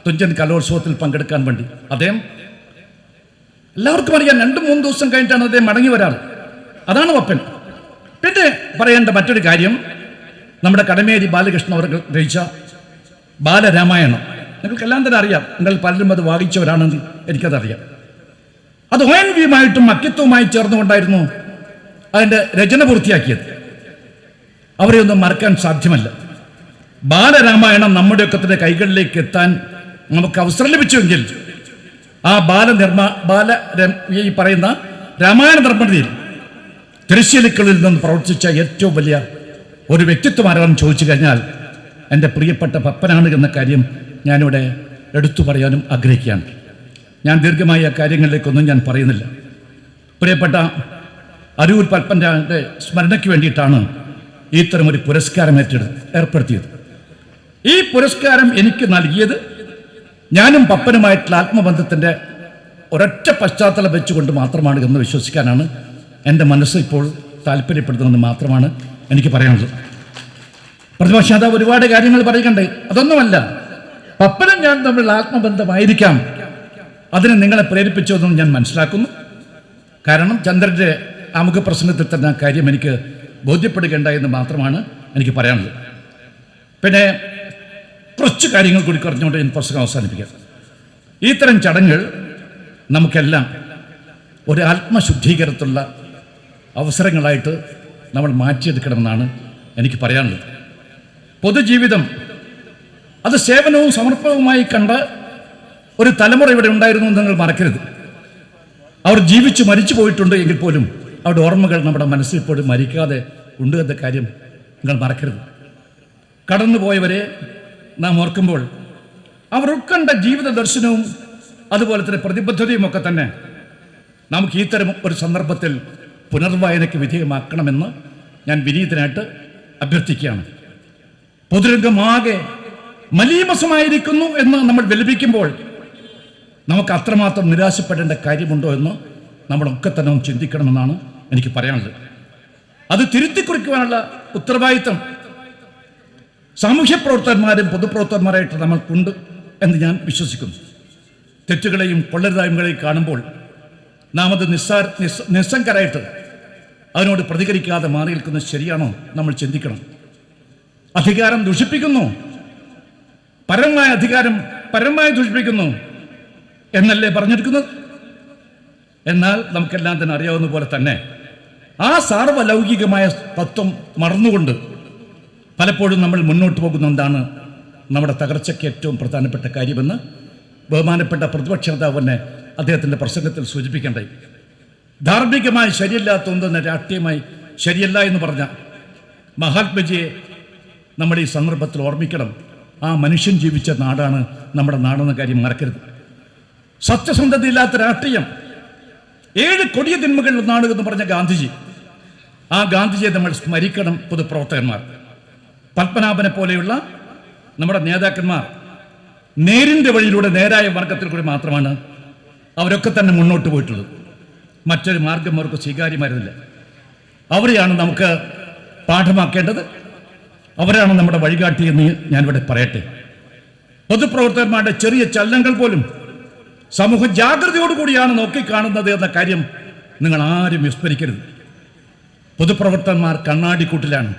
S2: തുഞ്ചൻ കലോത്സവത്തിൽ പങ്കെടുക്കാൻ വേണ്ടി അദ്ദേഹം, എല്ലാവർക്കും അറിയാം, 2-3 ദിവസം കഴിഞ്ഞിട്ടാണ് അദ്ദേഹം മടങ്ങി വരാറ്. അതാണ് പപ്പൻ. പിന്നെ പറയേണ്ട മറ്റൊരു കാര്യം, നമ്മുടെ കടമേരി ബാലകൃഷ്ണൻ അവർ രചിച്ച ബാലരാമായണം നിങ്ങൾക്കെല്ലാം തന്നെ അറിയാം. നിങ്ങൾ പലരും അത് വായിച്ചവരാണെന്ന് എനിക്കതറിയാം. അത് ONVയുമായിട്ടും അക്കിത്വവുമായി ചേർന്നുകൊണ്ടായിരുന്നു അതിൻ്റെ രചന പൂർത്തിയാക്കിയത്. അവരെയൊന്നും മറക്കാൻ സാധ്യമല്ല. ബാലരാമായണം നമ്മുടെയൊക്കെ തന്നെ കൈകളിലേക്ക് എത്താൻ നമുക്ക് അവസരം ലഭിച്ചുവെങ്കിൽ ആ ഈ പറയുന്ന രാമായണ നിർമ്മിതിയിൽ തിരശ്ശീലക്കളിൽ നിന്ന് പ്രവർത്തിച്ച ഏറ്റവും വലിയ ഒരു വ്യക്തിത്വം ആരാണെന്ന് ചോദിച്ചു കഴിഞ്ഞാൽ എൻ്റെ പ്രിയപ്പെട്ട പപ്പനാണ് എന്ന കാര്യം ഞാനിവിടെ എടുത്തു പറയാനും ആഗ്രഹിക്കുകയാണ്. ഞാൻ ദീർഘമായ കാര്യങ്ങളിലേക്കൊന്നും ഞാൻ പറയുന്നില്ല. പ്രിയപ്പെട്ട അരൂർ പൽപ്പൻ്റെ സ്മരണയ്ക്ക് വേണ്ടിയിട്ടാണ് ഇത്തരമൊരു പുരസ്കാരം ഏർപ്പെടുത്തിയത്. ഈ പുരസ്കാരം എനിക്ക് നൽകിയത് ഞാനും പപ്പനുമായിട്ടുള്ള ആത്മബന്ധത്തിൻ്റെ ഒരൊറ്റ പശ്ചാത്തലം വെച്ചുകൊണ്ട് മാത്രമാണ് എന്ന് വിശ്വസിക്കാനാണ് എൻ്റെ മനസ്സ് ഇപ്പോൾ താല്പര്യപ്പെടുന്നതെന്ന് മാത്രമാണ് എനിക്ക് പറയാനുള്ളത്. പ്രതിപക്ഷ നേതാവ് ഒരുപാട് കാര്യങ്ങൾ പറയണ്ടേ, അതൊന്നുമല്ല. പപ്പനും ഞാൻ തമ്മിലുള്ള ആത്മബന്ധമായിരിക്കാം അതിനെ നിങ്ങളെ പ്രേരിപ്പിച്ചതെന്നും ഞാൻ മനസ്സിലാക്കുന്നു. കാരണം ചന്ദ്രൻ്റെ ആമുഖ പ്രസംഗത്തിൽ തന്നെ ആ കാര്യം എനിക്ക് ബോധ്യപ്പെടുകേണ്ട എന്ന് മാത്രമാണ് എനിക്ക് പറയാനുള്ളത്. പിന്നെ കുറച്ച് കാര്യങ്ങൾ കൂടി പറഞ്ഞുകൊണ്ട് ഞാൻ പ്രസംഗം അവസാനിപ്പിക്കാം. ഇത്തരം ചടങ്ങുകൾ നമുക്കെല്ലാം ഒരു ആത്മശുദ്ധീകരണത്തിലുള്ള അവസരങ്ങളായിട്ട് നമ്മൾ മാറ്റിയെടുക്കണമെന്നാണ് എനിക്ക് പറയാനുള്ളത്. പൊതുജീവിതം അത് സേവനവും സമർപ്പണവുമായി കണ്ട ഒരു തലമുറ ഇവിടെ ഉണ്ടായിരുന്നു എന്ന് നിങ്ങൾ മറക്കരുത്. അവർ ജീവിച്ച് മരിച്ചു പോയിട്ടുണ്ട് എങ്കിൽ പോലും അവരുടെ ഓർമ്മകൾ നമ്മുടെ മനസ്സിൽ ഇപ്പോഴും മരിക്കാതെ ഉണ്ട് എന്ന കാര്യം നിങ്ങൾ മറക്കരുത്. കടന്നുപോയവരെ നാം ഓർക്കുമ്പോൾ അവർ ഉൾക്കൊണ്ട ജീവിത ദർശനവും അതുപോലെ തന്നെ പ്രതിബദ്ധതയും ഒക്കെ തന്നെ നമുക്ക് ഇത്തരം ഒരു സന്ദർഭത്തിൽ പുനർവായനയ്ക്ക് വിധേയമാക്കണമെന്ന് ഞാൻ വിനീതനായിട്ട് അഭ്യർത്ഥിക്കുകയാണ്. പൊതുരംഗമാകെ മലീമസമായിരിക്കുന്നു എന്ന് നമ്മൾ വിലപിക്കുമ്പോൾ നമുക്ക് അത്രമാത്രം നിരാശപ്പെടേണ്ട കാര്യമുണ്ടോ എന്ന് നമ്മളൊക്കെ തന്നെ ചിന്തിക്കണമെന്നാണ് എനിക്ക് പറയാനുള്ളത്. അത് തിരുത്തിക്കുറിക്കുവാനുള്ള ഉത്തരവാദിത്തം സാമൂഹ്യ പ്രവർത്തകന്മാരും പൊതുപ്രവർത്തകന്മാരായിട്ട് നമ്മൾക്കുണ്ട് എന്ന് ഞാൻ വിശ്വസിക്കുന്നു. തെറ്റുകളെയും കൊള്ളരുതായ്മകളെയും കാണുമ്പോൾ നാം അത് നിസ്സംഗരായിട്ട് അതിനോട് പ്രതികരിക്കാതെ മാറി നിൽക്കുന്നത് ശരിയാണോ നമ്മൾ ചിന്തിക്കണം. അധികാരം ദുഷിപ്പിക്കുന്നു, പരമായ അധികാരം പരമായി ദുഷിപ്പിക്കുന്നു എന്നല്ലേ പറഞ്ഞിരിക്കുന്നത്. എന്നാൽ നമുക്കെല്ലാം തന്നെ അറിയാവുന്ന പോലെ തന്നെ ആ സാർവലൗകികമായ തത്വം മറന്നുകൊണ്ട് പലപ്പോഴും നമ്മൾ മുന്നോട്ട് പോകുന്ന എന്താണ് നമ്മുടെ തകർച്ചയ്ക്ക് ഏറ്റവും പ്രധാനപ്പെട്ട കാര്യമെന്ന് ബഹുമാനപ്പെട്ട പ്രതിപക്ഷ നേതാവ് തന്നെ അദ്ദേഹത്തിൻ്റെ പ്രസംഗത്തിൽ സൂചിപ്പിക്കേണ്ടായി. ധാർമ്മികമായി ശരിയല്ലാത്ത ഒന്നും രാഷ്ട്രീയമായി ശരിയല്ല എന്ന് പറഞ്ഞ മഹാത്മജിയെ നമ്മൾ ഈ സന്ദർഭത്തിൽ ഓർമ്മിക്കണം. ആ മനുഷ്യൻ ജീവിച്ച നാടാണ് നമ്മുടെ നാടെന്ന കാര്യം മറക്കരുത്. സത്യസന്ധതയില്ലാത്ത രാഷ്ട്രീയം 7 കൊടിയ തിന്മകളിൽ ഒന്നാണ് എന്ന് പറഞ്ഞ ഗാന്ധിജി, ആ ഗാന്ധിജിയെ നമ്മൾ സ്മരിക്കണം. പൊതുപ്രവർത്തകന്മാർ, പത്മനാഭനെ പോലെയുള്ള നമ്മുടെ നേതാക്കന്മാർ നേരിൻ്റെ വഴിയിലൂടെ നേരായ മാർഗത്തിൽ കൂടി മാത്രമാണ് അവരൊക്കെ തന്നെ മുന്നോട്ട് പോയിട്ടുള്ളത്. മറ്റൊരു മാർഗം അവർക്ക് സ്വീകാര്യമായിരുന്നില്ല. അവരെയാണ് നമുക്ക് പാഠമാക്കേണ്ടത്, അവരാണ് നമ്മുടെ വഴികാട്ടി എന്ന് ഞാനിവിടെ പറയട്ടെ. പൊതുപ്രവർത്തകന്മാരുടെ ചെറിയ ചലനങ്ങൾ പോലും സമൂഹ ജാഗ്രതയോടുകൂടിയാണ് നോക്കിക്കാണുന്നത് എന്ന കാര്യം നിങ്ങൾ ആരും വിസ്മരിക്കരുത്. പൊതുപ്രവർത്തകന്മാർ കണ്ണാടിക്കൂട്ടിലാണ്.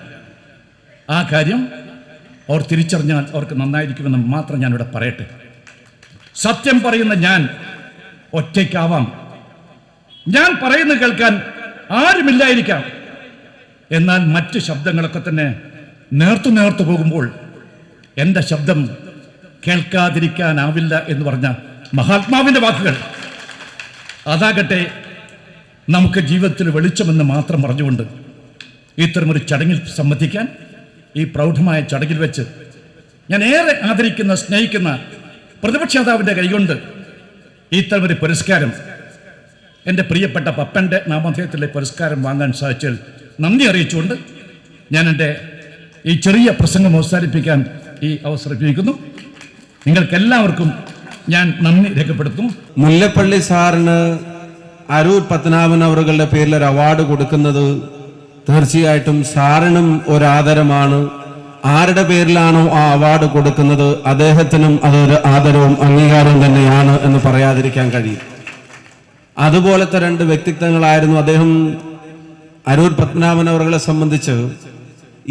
S2: ആ കാര്യം അവർ തിരിച്ചറിഞ്ഞാൽ അവർക്ക് നന്നായിരിക്കുമെന്ന് മാത്രം ഞാനിവിടെ പറയട്ടെ. സത്യം പറയുന്ന ഞാൻ ഒറ്റയ്ക്കാവാം, ഞാൻ പറയുന്നത് കേൾക്കാൻ ആരുമില്ലായിരിക്കാം. എന്നാൽ മറ്റ് ശബ്ദങ്ങളൊക്കെ തന്നെ നേർത്തു പോകുമ്പോൾ എൻ്റെ ശബ്ദം കേൾക്കാതിരിക്കാനാവില്ല എന്ന് പറഞ്ഞ മഹാത്മാവിൻ്റെ വാക്കുകൾ. അതാകട്ടെ നമുക്ക് ജീവിതത്തിൽ വെളിച്ചമെന്ന് മാത്രം പറഞ്ഞുകൊണ്ട് ഇത്തരമൊരു ചടങ്ങിൽ സംബന്ധിക്കാൻ, ഈ പ്രൗഢമായ ചടങ്ങിൽ വെച്ച് ഞാൻ ഏറെ ആദരിക്കുന്ന, സ്നേഹിക്കുന്ന പ്രതിപക്ഷ നേതാവിൻ്റെ കൈകൊണ്ട് ഇത്തരമൊരു പുരസ്കാരം, എൻ്റെ പ്രിയപ്പെട്ട പപ്പൻ്റെ നാമധേയത്തിലെ പുരസ്കാരം വാങ്ങാൻ സാധിച്ചതിൽ നന്ദി അറിയിച്ചുകൊണ്ട് ഞാൻ എൻ്റെ ഈ ചെറിയ പ്രസംഗം അവസാനിപ്പിക്കാൻ ഈ അവസരം ഉപയോഗിക്കുന്നു. നിങ്ങൾക്കെല്ലാവർക്കും ഞാൻ നന്ദി രേഖപ്പെടുത്തുന്നു.
S3: മുല്ലപ്പള്ളി സാറിന് അരൂർ പത്മനാഭൻ അവറുകളുടെ പേരിൽ ഒരു അവാർഡ് കൊടുക്കുന്നത് തീർച്ചയായിട്ടും സാറിനും ഒരു ആദരമാണ്. ആരുടെ പേരിലാണോ ആ അവാർഡ് കൊടുക്കുന്നത് അദ്ദേഹത്തിനും അതൊരു ആദരവും അംഗീകാരവും തന്നെയാണ് എന്ന് പറയാതിരിക്കാൻ കഴിയും. അതുപോലത്തെ രണ്ട് വ്യക്തിത്വങ്ങളായിരുന്നു അദ്ദേഹം. അരൂർ പത്മനാഭൻ അവറുകളെ സംബന്ധിച്ച്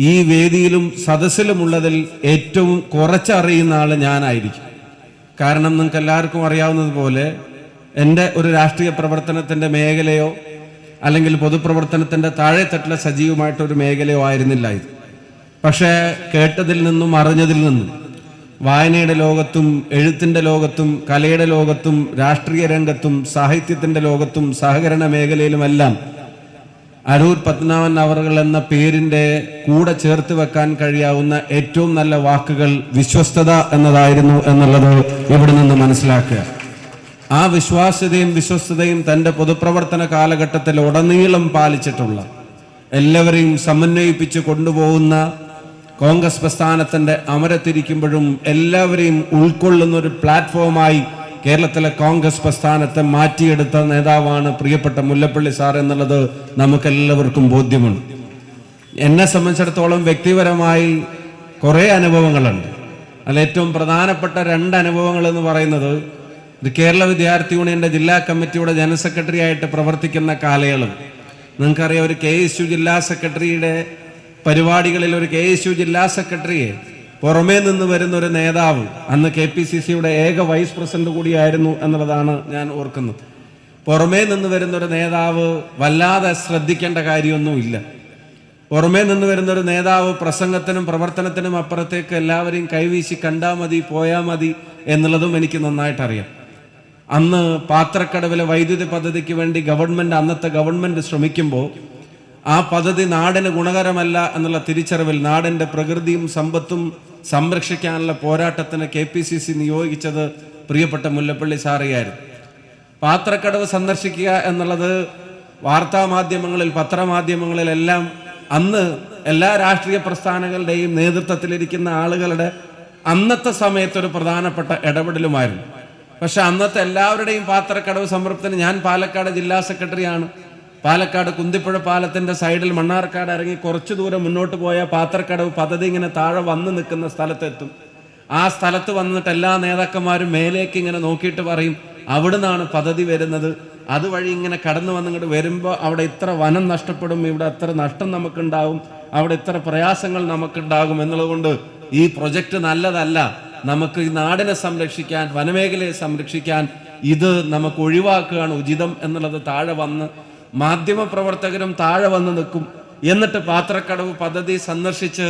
S3: ഈ വേദിയിലും സദസ്സിലുമുള്ളതിൽ ഏറ്റവും കുറച്ചറിയുന്ന ആൾ ഞാനായിരിക്കും. കാരണം നിങ്ങൾക്ക് എല്ലാവർക്കും അറിയാവുന്നതുപോലെ എൻ്റെ ഒരു രാഷ്ട്രീയ പ്രവർത്തനത്തിൻ്റെ മേഖലയോ അല്ലെങ്കിൽ പൊതുപ്രവർത്തനത്തിൻ്റെ താഴെത്തട്ടിലെ സജീവമായിട്ടൊരു മേഖലയോ ആയിരുന്നില്ല ഇത്. പക്ഷേ കേട്ടതിൽ നിന്നും അറിഞ്ഞതിൽ നിന്നും വായനയുടെ ലോകത്തും എഴുത്തിൻ്റെ ലോകത്തും കലയുടെ ലോകത്തും രാഷ്ട്രീയ രംഗത്തും സാഹിത്യത്തിൻ്റെ ലോകത്തും സഹകരണ മേഖലയിലുമെല്ലാം അരൂർ പത്മനാഭൻ അവറുകൾ എന്ന പേരിൻ്റെ കൂടെ ചേർത്ത് വെക്കാൻ കഴിയാവുന്ന ഏറ്റവും നല്ല വാക്കുകൾ വിശ്വസ്തത എന്നതായിരുന്നു എന്നുള്ളത് ഇവിടെ നിന്ന് മനസ്സിലാക്കുക. ആ വിശ്വാസ്യതയും വിശ്വസ്തതയും തൻ്റെ പൊതുപ്രവർത്തന കാലഘട്ടത്തിൽ ഉടനീളം പാലിച്ചിട്ടുള്ള, എല്ലാവരെയും സമന്വയിപ്പിച്ച് കൊണ്ടുപോകുന്ന കോൺഗ്രസ് പ്രസ്ഥാനത്തിൻ്റെ അമരത്തിരിക്കുമ്പോഴും എല്ലാവരെയും ഉൾക്കൊള്ളുന്ന ഒരു പ്ലാറ്റ്ഫോമായി കേരളത്തിലെ കോൺഗ്രസ് പ്രസ്ഥാനത്തെ മാറ്റിയെടുത്ത നേതാവാണ് പ്രിയപ്പെട്ട മുല്ലപ്പള്ളി സാർ എന്നുള്ളത് നമുക്കെല്ലാവർക്കും ബോധ്യമുണ്ട്. എന്നെ സംബന്ധിച്ചിടത്തോളം വ്യക്തിപരമായി കുറേ അനുഭവങ്ങളുണ്ട്. അതിൽ ഏറ്റവും പ്രധാനപ്പെട്ട രണ്ട് അനുഭവങ്ങൾ എന്ന് പറയുന്നത്, ഇത് കേരള വിദ്യാർത്ഥി യൂണിയൻ്റെ ജില്ലാ കമ്മിറ്റിയുടെ ജനറൽ സെക്രട്ടറി ആയിട്ട് പ്രവർത്തിക്കുന്ന കാലയളവ്. നിങ്ങൾക്കറിയാം, ഒരു KSU ജില്ലാ സെക്രട്ടറിയുടെ പരിപാടികളിൽ ഒരു KSU ജില്ലാ സെക്രട്ടറിയെ പുറമേ നിന്ന് വരുന്ന ഒരു നേതാവ്, അന്ന് KPCCയുടെ ഏക വൈസ് പ്രസിഡന്റ് കൂടിയായിരുന്നു എന്നുള്ളതാണ് ഞാൻ ഓർക്കുന്നത്. പുറമേ നിന്ന് വരുന്ന ഒരു നേതാവ് വല്ലാതെ ശ്രദ്ധിക്കേണ്ട കാര്യമൊന്നുമില്ല. പുറമേ നിന്ന് വരുന്ന ഒരു നേതാവ് പ്രസംഗത്തിനും പ്രവർത്തനത്തിനും അപ്പുറത്തേക്ക് എല്ലാവരെയും കൈവീശി കണ്ടാൽ മതി, പോയാൽ മതി എന്നുള്ളതും എനിക്ക് നന്നായിട്ടറിയാം. അന്ന് പാത്രക്കടവിലെ വൈദ്യുതി പദ്ധതിക്ക് വേണ്ടി അന്നത്തെ ഗവൺമെന്റ് ശ്രമിക്കുമ്പോൾ ആ പദ്ധതി നാടിന് ഗുണകരമല്ല എന്നുള്ള തിരിച്ചറിവിൽ നാടിൻ്റെ പ്രകൃതിയും സമ്പത്തും സംരക്ഷിക്കാനുള്ള പോരാട്ടത്തിന് KPCC നിയോഗിച്ചത് പ്രിയപ്പെട്ട മുല്ലപ്പള്ളി സാറിയായിരുന്നു. പാത്രക്കടവ് സന്ദർശിക്കുക എന്നുള്ളത് വാർത്താമാധ്യമങ്ങളിൽ, പത്രമാധ്യമങ്ങളിലെല്ലാം അന്ന് എല്ലാ രാഷ്ട്രീയ പ്രസ്ഥാനങ്ങളുടെയും നേതൃത്വത്തിലിരിക്കുന്ന ആളുകളുടെ അന്നത്തെ സമയത്തൊരു പ്രധാനപ്പെട്ട ഇടപെടലുമായിരുന്നു. പക്ഷെ അന്നത്തെ എല്ലാവരുടെയും പാത്രക്കടവ് സമർപ്പണത്തിന് ഞാൻ പാലക്കാട് ജില്ലാ സെക്രട്ടറിയാണ്. പാലക്കാട് കുന്തിപ്പുഴ പാലത്തിൻ്റെ സൈഡിൽ മണ്ണാർക്കാട് ഇറങ്ങി കുറച്ചു ദൂരം മുന്നോട്ട് പോയ പാത്രക്കടവ് പദ്ധതി ഇങ്ങനെ താഴെ വന്ന് നിൽക്കുന്ന സ്ഥലത്തെത്തും. ആ സ്ഥലത്ത് വന്നിട്ട് എല്ലാ നേതാക്കന്മാരും മേലേക്ക് ഇങ്ങനെ നോക്കിയിട്ട് പറയും, അവിടെ നിന്നാണ് പദ്ധതി വരുന്നത്. അതുവഴി ഇങ്ങനെ കടന്നു വന്നിങ്ങോട്ട് വരുമ്പോൾ അവിടെ ഇത്ര വനം നഷ്ടപ്പെടും, ഇവിടെ അത്ര നഷ്ടം നമുക്കുണ്ടാകും, അവിടെ ഇത്ര പ്രയാസങ്ങൾ നമുക്കുണ്ടാകും എന്നുള്ളതുകൊണ്ട് ഈ പ്രൊജക്റ്റ് നല്ലതല്ല, നമുക്ക് ഈ നാടിനെ സംരക്ഷിക്കാൻ, വനമേഖലയെ സംരക്ഷിക്കാൻ ഇത് നമുക്ക് ഒഴിവാക്കുകയാണ് ഉചിതം എന്നുള്ളത് താഴെ വന്ന് മാധ്യമപ്രവർത്തകരും താഴെ വന്ന് നിൽക്കും. എന്നിട്ട് പാത്രക്കടവ് പദ്ധതി സന്ദർശിച്ച്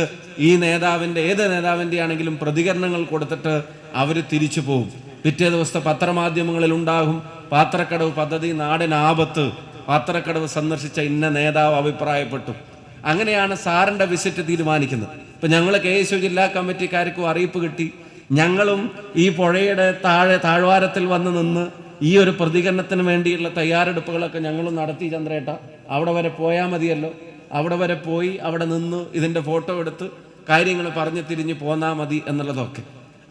S3: ഈ നേതാവിൻ്റെ, ഏത് നേതാവിൻ്റെ ആണെങ്കിലും പ്രതികരണങ്ങൾ കൊടുത്തിട്ട് അവർ തിരിച്ചു പോകും. പിറ്റേ ദിവസത്തെ പത്രമാധ്യമങ്ങളിൽ ഉണ്ടാകും, പാത്രക്കടവ് പദ്ധതി നാടിന് ആപത്ത്, പാത്രക്കടവ് സന്ദർശിച്ച ഇന്ന നേതാവ് അഭിപ്രായപ്പെട്ടു. അങ്ങനെയാണ് സാറിൻ്റെ വിസിറ്റ് തീരുമാനിക്കുന്നത്. ഇപ്പം ഞങ്ങൾ KSU ജില്ലാ കമ്മിറ്റിക്കാർക്കും അറിയിപ്പ് കിട്ടി. ഞങ്ങളും ഈ പുഴയുടെ താഴ്വാരത്തിൽ വന്ന് നിന്ന് ഈ ഒരു പ്രതികരണത്തിന് വേണ്ടിയുള്ള തയ്യാറെടുപ്പുകളൊക്കെ ഞങ്ങളും നടത്തി. ചന്ദ്രേട്ട, അവിടെ വരെ പോയാൽ മതിയല്ലോ, അവിടെ വരെ പോയി അവിടെ നിന്ന് ഇതിൻ്റെ ഫോട്ടോ എടുത്ത് കാര്യങ്ങൾ പറഞ്ഞ് തിരിഞ്ഞ് പോന്നാൽ മതി എന്നുള്ളതൊക്കെ.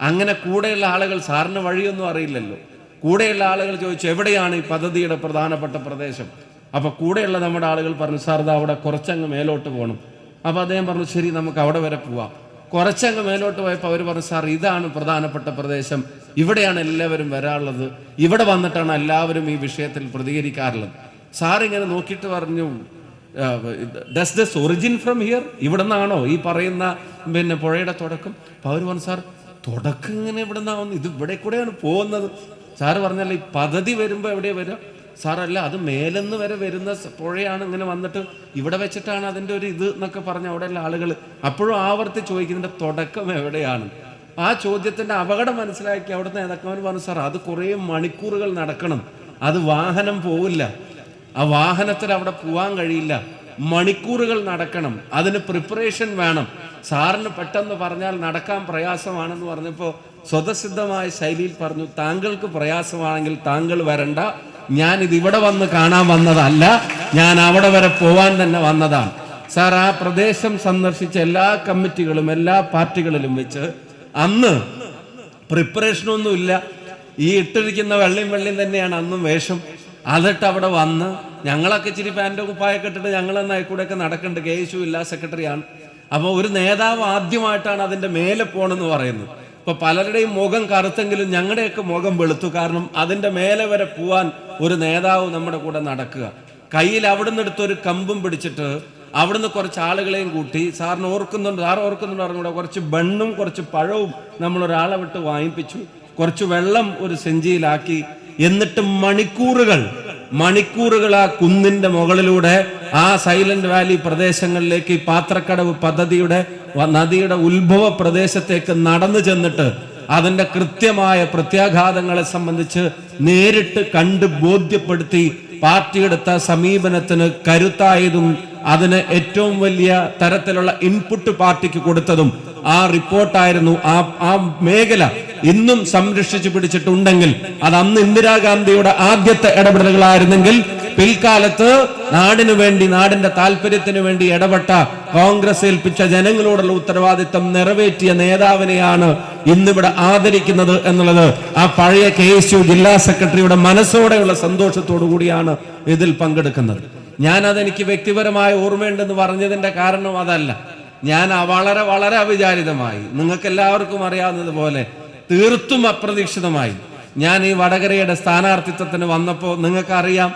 S3: അങ്ങനെ കൂടെയുള്ള ആളുകൾ, സാറിന് വഴിയൊന്നും അറിയില്ലല്ലോ, കൂടെയുള്ള ആളുകൾ ചോദിച്ചു എവിടെയാണ് ഈ പദ്ധതിയുടെ പ്രധാനപ്പെട്ട പ്രദേശം. അപ്പോൾ കൂടെയുള്ള നമ്മുടെ ആളുകൾ പറഞ്ഞു, സാർ ഇത് അവിടെ കുറച്ചങ്ങ് മേലോട്ട് പോകണം. അപ്പോൾ അദ്ദേഹം പറഞ്ഞു, ശരി നമുക്ക് അവിടെ വരെ പോവാം. കുറച്ചങ്ങ് മേലോട്ട് പോയപ്പോൾ അവർ പറഞ്ഞു, സാർ ഇതാണ് പ്രധാനപ്പെട്ട പ്രദേശം, ഇവിടെയാണ് എല്ലാവരും വരാറുള്ളത്, ഇവിടെ വന്നിട്ടാണ് എല്ലാവരും ഈ വിഷയത്തിൽ പ്രതികരിക്കാറുള്ളത്. സാർ ഇങ്ങനെ നോക്കിയിട്ട് പറഞ്ഞു, does this origin from here, ഇവിടെ നിന്നാണോ ഈ പറയുന്ന പുഴയുടെ തുടക്കം? അപ്പോൾ അവർ പറഞ്ഞു, സാർ തുടക്കം ഇങ്ങനെ ഇവിടെ നിന്നാവുന്നു, ഇത് ഇവിടെ കൂടെയാണ് പോകുന്നത്. സാറ് പറഞ്ഞല്ലോ ഈ പദ്ധതി വരുമ്പോൾ എവിടെയാണ് വരിക? സാറല്ല, അത് മേലെന്ന് വരെ വരുന്ന പുഴയാണ്, ഇങ്ങനെ വന്നിട്ട് ഇവിടെ വെച്ചിട്ടാണ് അതിൻ്റെ ഒരു ഇത് എന്നൊക്കെ പറഞ്ഞ് അവിടെയുള്ള ആളുകൾ അപ്പോഴും ആവർത്തി ചോദിക്കുന്നതിൻ്റെ തുടക്കം എവിടെയാണ്? ആ ചോദ്യത്തിൻ്റെ അപകടം മനസ്സിലാക്കി അവിടുത്തെ നേതാക്കന്മാർ പറഞ്ഞു, സാർ അത് കുറേ മണിക്കൂറുകൾ നടക്കണം, അത് വാഹനം പോവില്ല, ആ വാഹനത്തിൽ അവിടെ പോകാൻ കഴിയില്ല, മണിക്കൂറുകൾ നടക്കണം, അതിന് പ്രിപ്പറേഷൻ വേണം. സാറിന് പെട്ടെന്ന് പറഞ്ഞാൽ നടക്കാൻ പ്രയാസമാണെന്ന് പറഞ്ഞപ്പോൾ സ്വതസിദ്ധമായ ശൈലിയിൽ പറഞ്ഞു, താങ്കൾക്ക് പ്രയാസമാണെങ്കിൽ താങ്കൾ വരണ്ട, ഞാനിത് ഇവിടെ വന്ന് കാണാൻ വന്നതല്ല, ഞാൻ അവിടെ വരെ പോവാൻ തന്നെ വന്നതാണ്. സാർ, ആ പ്രദേശം സന്ദർശിച്ച എല്ലാ കമ്മിറ്റികളും എല്ലാ പാർട്ടികളിലും വെച്ച് അന്ന് പ്രിപ്പറേഷനൊന്നുമില്ല, ഈ ഇട്ടിരിക്കുന്ന വെള്ളയും തന്നെയാണ് അന്നും വേഷം. അതിട്ട് അവിടെ വന്ന് ഞങ്ങളൊക്കെ ഇച്ചിരി പാൻറ്റോ കുപ്പായൊക്കെ ഇട്ടിട്ട് ഞങ്ങളെന്ന് ആയിക്കൂടെയൊക്കെ നടക്കുന്നുണ്ട്, KSU ജില്ലാ സെക്രട്ടറിയാണ്. അപ്പോൾ ഒരു നേതാവ് ആദ്യമായിട്ടാണ് അതിൻ്റെ മേലെ പോകണമെന്ന് പറയുന്നത്. ഇപ്പോൾ പലരുടെയും മുഖം കറുത്തെങ്കിലും ഞങ്ങളുടെയൊക്കെ മുഖം വെളുത്തു. കാരണം അതിൻ്റെ മേലെ വരെ പോവാൻ ഒരു നേതാവ് നമ്മുടെ കൂടെ നടക്കുക. കയ്യിൽ അവിടുന്ന് എടുത്തൊരു കമ്പും പിടിച്ചിട്ട് അവിടുന്ന് കുറച്ച് ആളുകളെയും കൂട്ടി, സാർ ഓർക്കുന്നുണ്ട് അറിഞ്ഞൂടെ, കുറച്ച് ബണ്ണും കുറച്ച് പഴവും നമ്മളൊരാളെ വിട്ട് വാങ്ങിപ്പിച്ചു, കുറച്ച് വെള്ളം ഒരു സെഞ്ചിയിലാക്കി. എന്നിട്ട് മണിക്കൂറുകൾ ആ കുന്നിന്റെ മുകളിലൂടെ ആ സൈലന്റ് വാലി പ്രദേശങ്ങളിലേക്ക്, പാത്രക്കടവ് പദ്ധതിയുടെ നദിയുടെ ഉത്ഭവ പ്രദേശത്തേക്ക് നടന്നു ചെന്നിട്ട് അതിന്റെ കൃത്യമായ പ്രത്യാഘാതങ്ങളെ സംബന്ധിച്ച് നേരിട്ട് കണ്ട് ബോധ്യപ്പെടുത്തി പാർട്ടിയെടുത്ത സമീപനത്തിന് കരുത്തായതും അതിന് ഏറ്റവും വലിയ തരത്തിലുള്ള ഇൻപുട്ട് പാർട്ടിക്ക് കൊടുത്തതും ആ റിപ്പോർട്ടായിരുന്നു. ആ മേഖല ഇന്നും സംരക്ഷിച്ചു പിടിച്ചിട്ടുണ്ടെങ്കിൽ അത് അന്ന് ഇന്ദിരാഗാന്ധിയുടെ ആദ്യത്തെ ഇടപെടലുകളായിരുന്നെങ്കിൽ പിൽക്കാലത്ത് നാടിനു വേണ്ടി, നാടിന്റെ താല്പര്യത്തിന് വേണ്ടി ഇടപെട്ട, കോൺഗ്രസ് ഏൽപ്പിച്ച ജനങ്ങളോടുള്ള ഉത്തരവാദിത്തം നിറവേറ്റിയ നേതാവിനെയാണ് ഇന്നിവിടെ ആദരിക്കുന്നത് എന്നുള്ളത് ആ പഴയ KSU ജില്ലാ സെക്രട്ടറിയുടെ മനസ്സോടെയുള്ള സന്തോഷത്തോടു കൂടിയാണ് ഇതിൽ പങ്കെടുക്കുന്നത്. അതെനിക്ക് വ്യക്തിപരമായ ഓർമ്മയുണ്ടെന്ന് പറഞ്ഞതിന്റെ കാരണം അതല്ല. ഞാൻ വളരെ അവിചാരിതമായി, നിങ്ങൾക്ക് എല്ലാവർക്കും അറിയാവുന്നതുപോലെ തീർത്തും അപ്രതീക്ഷിതമായി ഞാൻ ഈ വടകരയുടെ സ്ഥാനാർത്ഥിത്വത്തിന് വന്നപ്പോൾ നിങ്ങൾക്കറിയാം,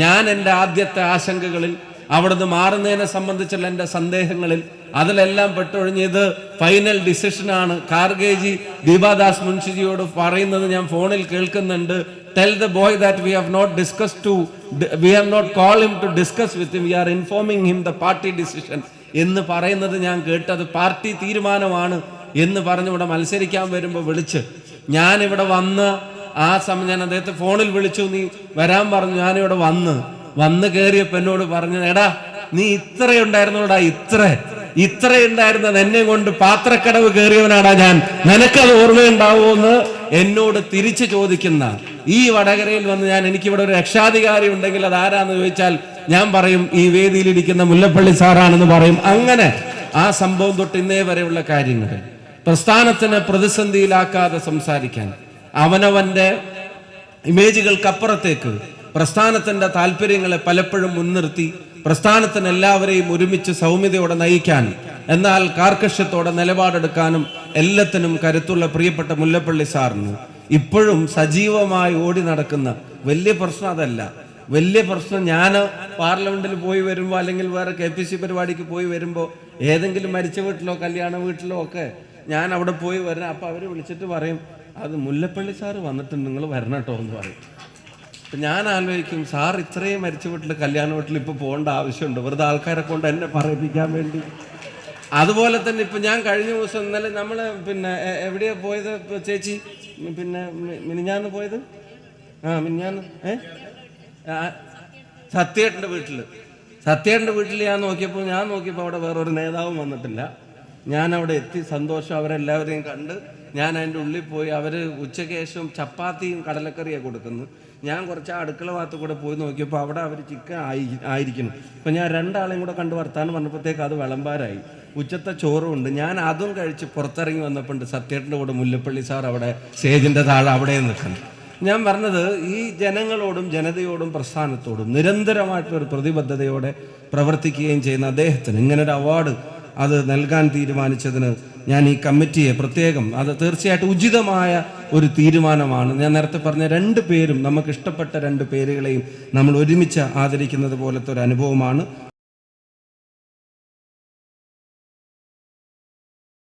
S3: ഞാൻ എൻ്റെ ആദ്യത്തെ ആശങ്കകളിൽ, അവിടുന്ന് മാറുന്നതിനെ സംബന്ധിച്ചുള്ള എൻ്റെ സന്ദേഹങ്ങളിൽ, അതിലെല്ലാം പെട്ടൊഴിഞ്ഞത് ഫൈനൽ ഡിസിഷനാണ്. ഖാർഗേജി ദീപാദാസ് മുൻഷിജിയോട് പറയുന്നത് ഞാൻ ഫോണിൽ കേൾക്കുന്നുണ്ട്, tell the boy that we have not called him to discuss with him, we are informing him the party decision എന്ന് പറയുന്നത് ഞാൻ കേട്ടത് പാർട്ടി തീരുമാനമാണ് എന്ന് പറഞ്ഞ് ഇവിടെ മത്സരിക്കാൻ വരുമ്പോൾ വിളിച്ച്, ഞാനിവിടെ വന്ന് ആ സമയം ഞാൻ അദ്ദേഹത്തെ ഫോണിൽ വിളിച്ചു, നീ വരാൻ പറഞ്ഞു. ഞാനിവിടെ വന്ന് കയറിയപ്പോൾ എന്നോട് പറഞ്ഞു, എടാ നീ ഇത്രയുണ്ടായിരുന്നോടാ, ഇത്രയുണ്ടായിരുന്നത് എന്നെ കൊണ്ട് പാത്രക്കടവ് കയറിയവനാടാ ഞാൻ, നിനക്കത് ഓർമ്മയുണ്ടാവുമെന്ന് എന്നോട് തിരിച്ചു ചോദിക്കുന്ന ഈ വടകരയിൽ വന്ന് എനിക്കിവിടെ ഒരു രക്ഷാധികാരി ഉണ്ടെങ്കിൽ അത് ആരാന്ന് ചോദിച്ചാൽ ഞാൻ പറയും ഈ വേദിയിലിരിക്കുന്ന മുല്ലപ്പള്ളി സാറാണെന്ന് പറയും. അങ്ങനെ ആ സംഭവം തൊട്ട് ഇന്നേ വരെയുള്ള കാര്യങ്ങൾ പ്രസ്ഥാനത്തിന് പ്രതിസന്ധിയിലാക്കാതെ സംസാരിക്കാൻ, അവനവന്റെ ഇമേജുകൾക്കപ്പുറത്തേക്ക് പ്രസ്ഥാനത്തിന്റെ താല്പര്യങ്ങളെ പലപ്പോഴും മുൻനിർത്തി പ്രസ്ഥാനത്തിന് എല്ലാവരെയും ഒരുമിച്ച് സൗമ്യതയോടെ നയിക്കാൻ, എന്നാൽ കാർക്കശ്യത്തോടെ നിലപാടെടുക്കാനും എല്ലാത്തിനും കരുത്തുള്ള പ്രിയപ്പെട്ട മുല്ലപ്പള്ളി സാറിന് ഇപ്പോഴും സജീവമായി ഓടി നടക്കുന്ന വലിയ പ്രശ്നം അതല്ല. വലിയ പ്രശ്നം ഞാൻ പാർലമെന്റിൽ പോയി വരുമ്പോൾ അല്ലെങ്കിൽ വേറെ KPC പരിപാടിക്ക് പോയി വരുമ്പോൾ ഏതെങ്കിലും മരിച്ച വീട്ടിലോ കല്യാണ വീട്ടിലോ ഒക്കെ ഞാൻ അവിടെ പോയി വരണം. അപ്പം അവർ വിളിച്ചിട്ട് പറയും, അത് മുല്ലപ്പള്ളി സാറ് വന്നിട്ടുണ്ട്, നിങ്ങൾ വരണം കേട്ടോ എന്ന് പറയും. അപ്പം ഞാൻ ആലോചിക്കും, സാർ ഇത്രയും മരിച്ച വീട്ടിൽ കല്യാണ വീട്ടിൽ ഇപ്പോൾ പോകേണ്ട ആവശ്യമുണ്ട്, വെറുതെ ആൾക്കാരെ കൊണ്ട് എന്നെ പറയിപ്പിക്കാൻ വേണ്ടി. അതുപോലെ തന്നെ ഇപ്പം ഞാൻ കഴിഞ്ഞ ദിവസം ഇന്നലെ നമ്മൾ എവിടെയാ പോയത് ചേച്ചി, മിനിഞ്ഞാന്ന് പോയത്, മിനിഞ്ഞാന്ന് സത്യേട്ടൻ്റെ വീട്ടിൽ ഞാൻ നോക്കിയപ്പോൾ അവിടെ വേറൊരു നേതാവും വന്നിട്ടില്ല. ഞാൻ അവിടെ എത്തി, സന്തോഷം, അവരെല്ലാവരെയും കണ്ട് ഞാൻ അതിൻ്റെ ഉള്ളിൽ പോയി. അവർ ഉച്ചയ്ക്ക് ശേഷം ചപ്പാത്തിയും കടലക്കറിയാണ് കൊടുക്കുന്നു. ഞാൻ കുറച്ച് അടുക്കള ഭാഗത്ത് കൂടെ പോയി നോക്കിയപ്പോൾ അവിടെ അവർ ചിക്കൻ ആയിരിക്കുന്നു. അപ്പം ഞാൻ രണ്ടാളെയും കൂടെ കണ്ട് വർത്താനം പറഞ്ഞപ്പോഴത്തേക്ക് അത് വിളമ്പാരായി. ഉച്ചത്തെ ചോറുമുണ്ട്. ഞാൻ അതും കഴിച്ച് പുറത്തിറങ്ങി വന്നപ്പോൾ സത്യേട്ടൻ്റെ കൂടെ മുല്ലപ്പള്ളി സാർ അവിടെ സ്റ്റേജിൻ്റെ താഴെ അവിടെ നിൽക്കുന്നു. ഞാൻ പറഞ്ഞത്, ഈ ജനങ്ങളോടും ജനതയോടും പ്രസ്ഥാനത്തോടും നിരന്തരമായിട്ടൊരു പ്രതിബദ്ധതയോടെ പ്രവർത്തിക്കുകയും ചെയ്യുന്ന അദ്ദേഹത്തിന് ഇങ്ങനൊരു അവാർഡ് അത് നൽകാൻ തീരുമാനിച്ചതിന് ഞാൻ ഈ കമ്മിറ്റിയെ പ്രത്യേകം, അത് തീർച്ചയായിട്ടും ഉചിതമായ ഒരു തീരുമാനമാണ്. ഞാൻ നേരത്തെ പറഞ്ഞ രണ്ട് പേരും, നമുക്ക് ഇഷ്ടപ്പെട്ട രണ്ട് പേരുകളെയും നമ്മൾ ഒരുമിച്ച് ആദരിക്കുന്നത് പോലത്തെ ഒരു അനുഭവമാണ്.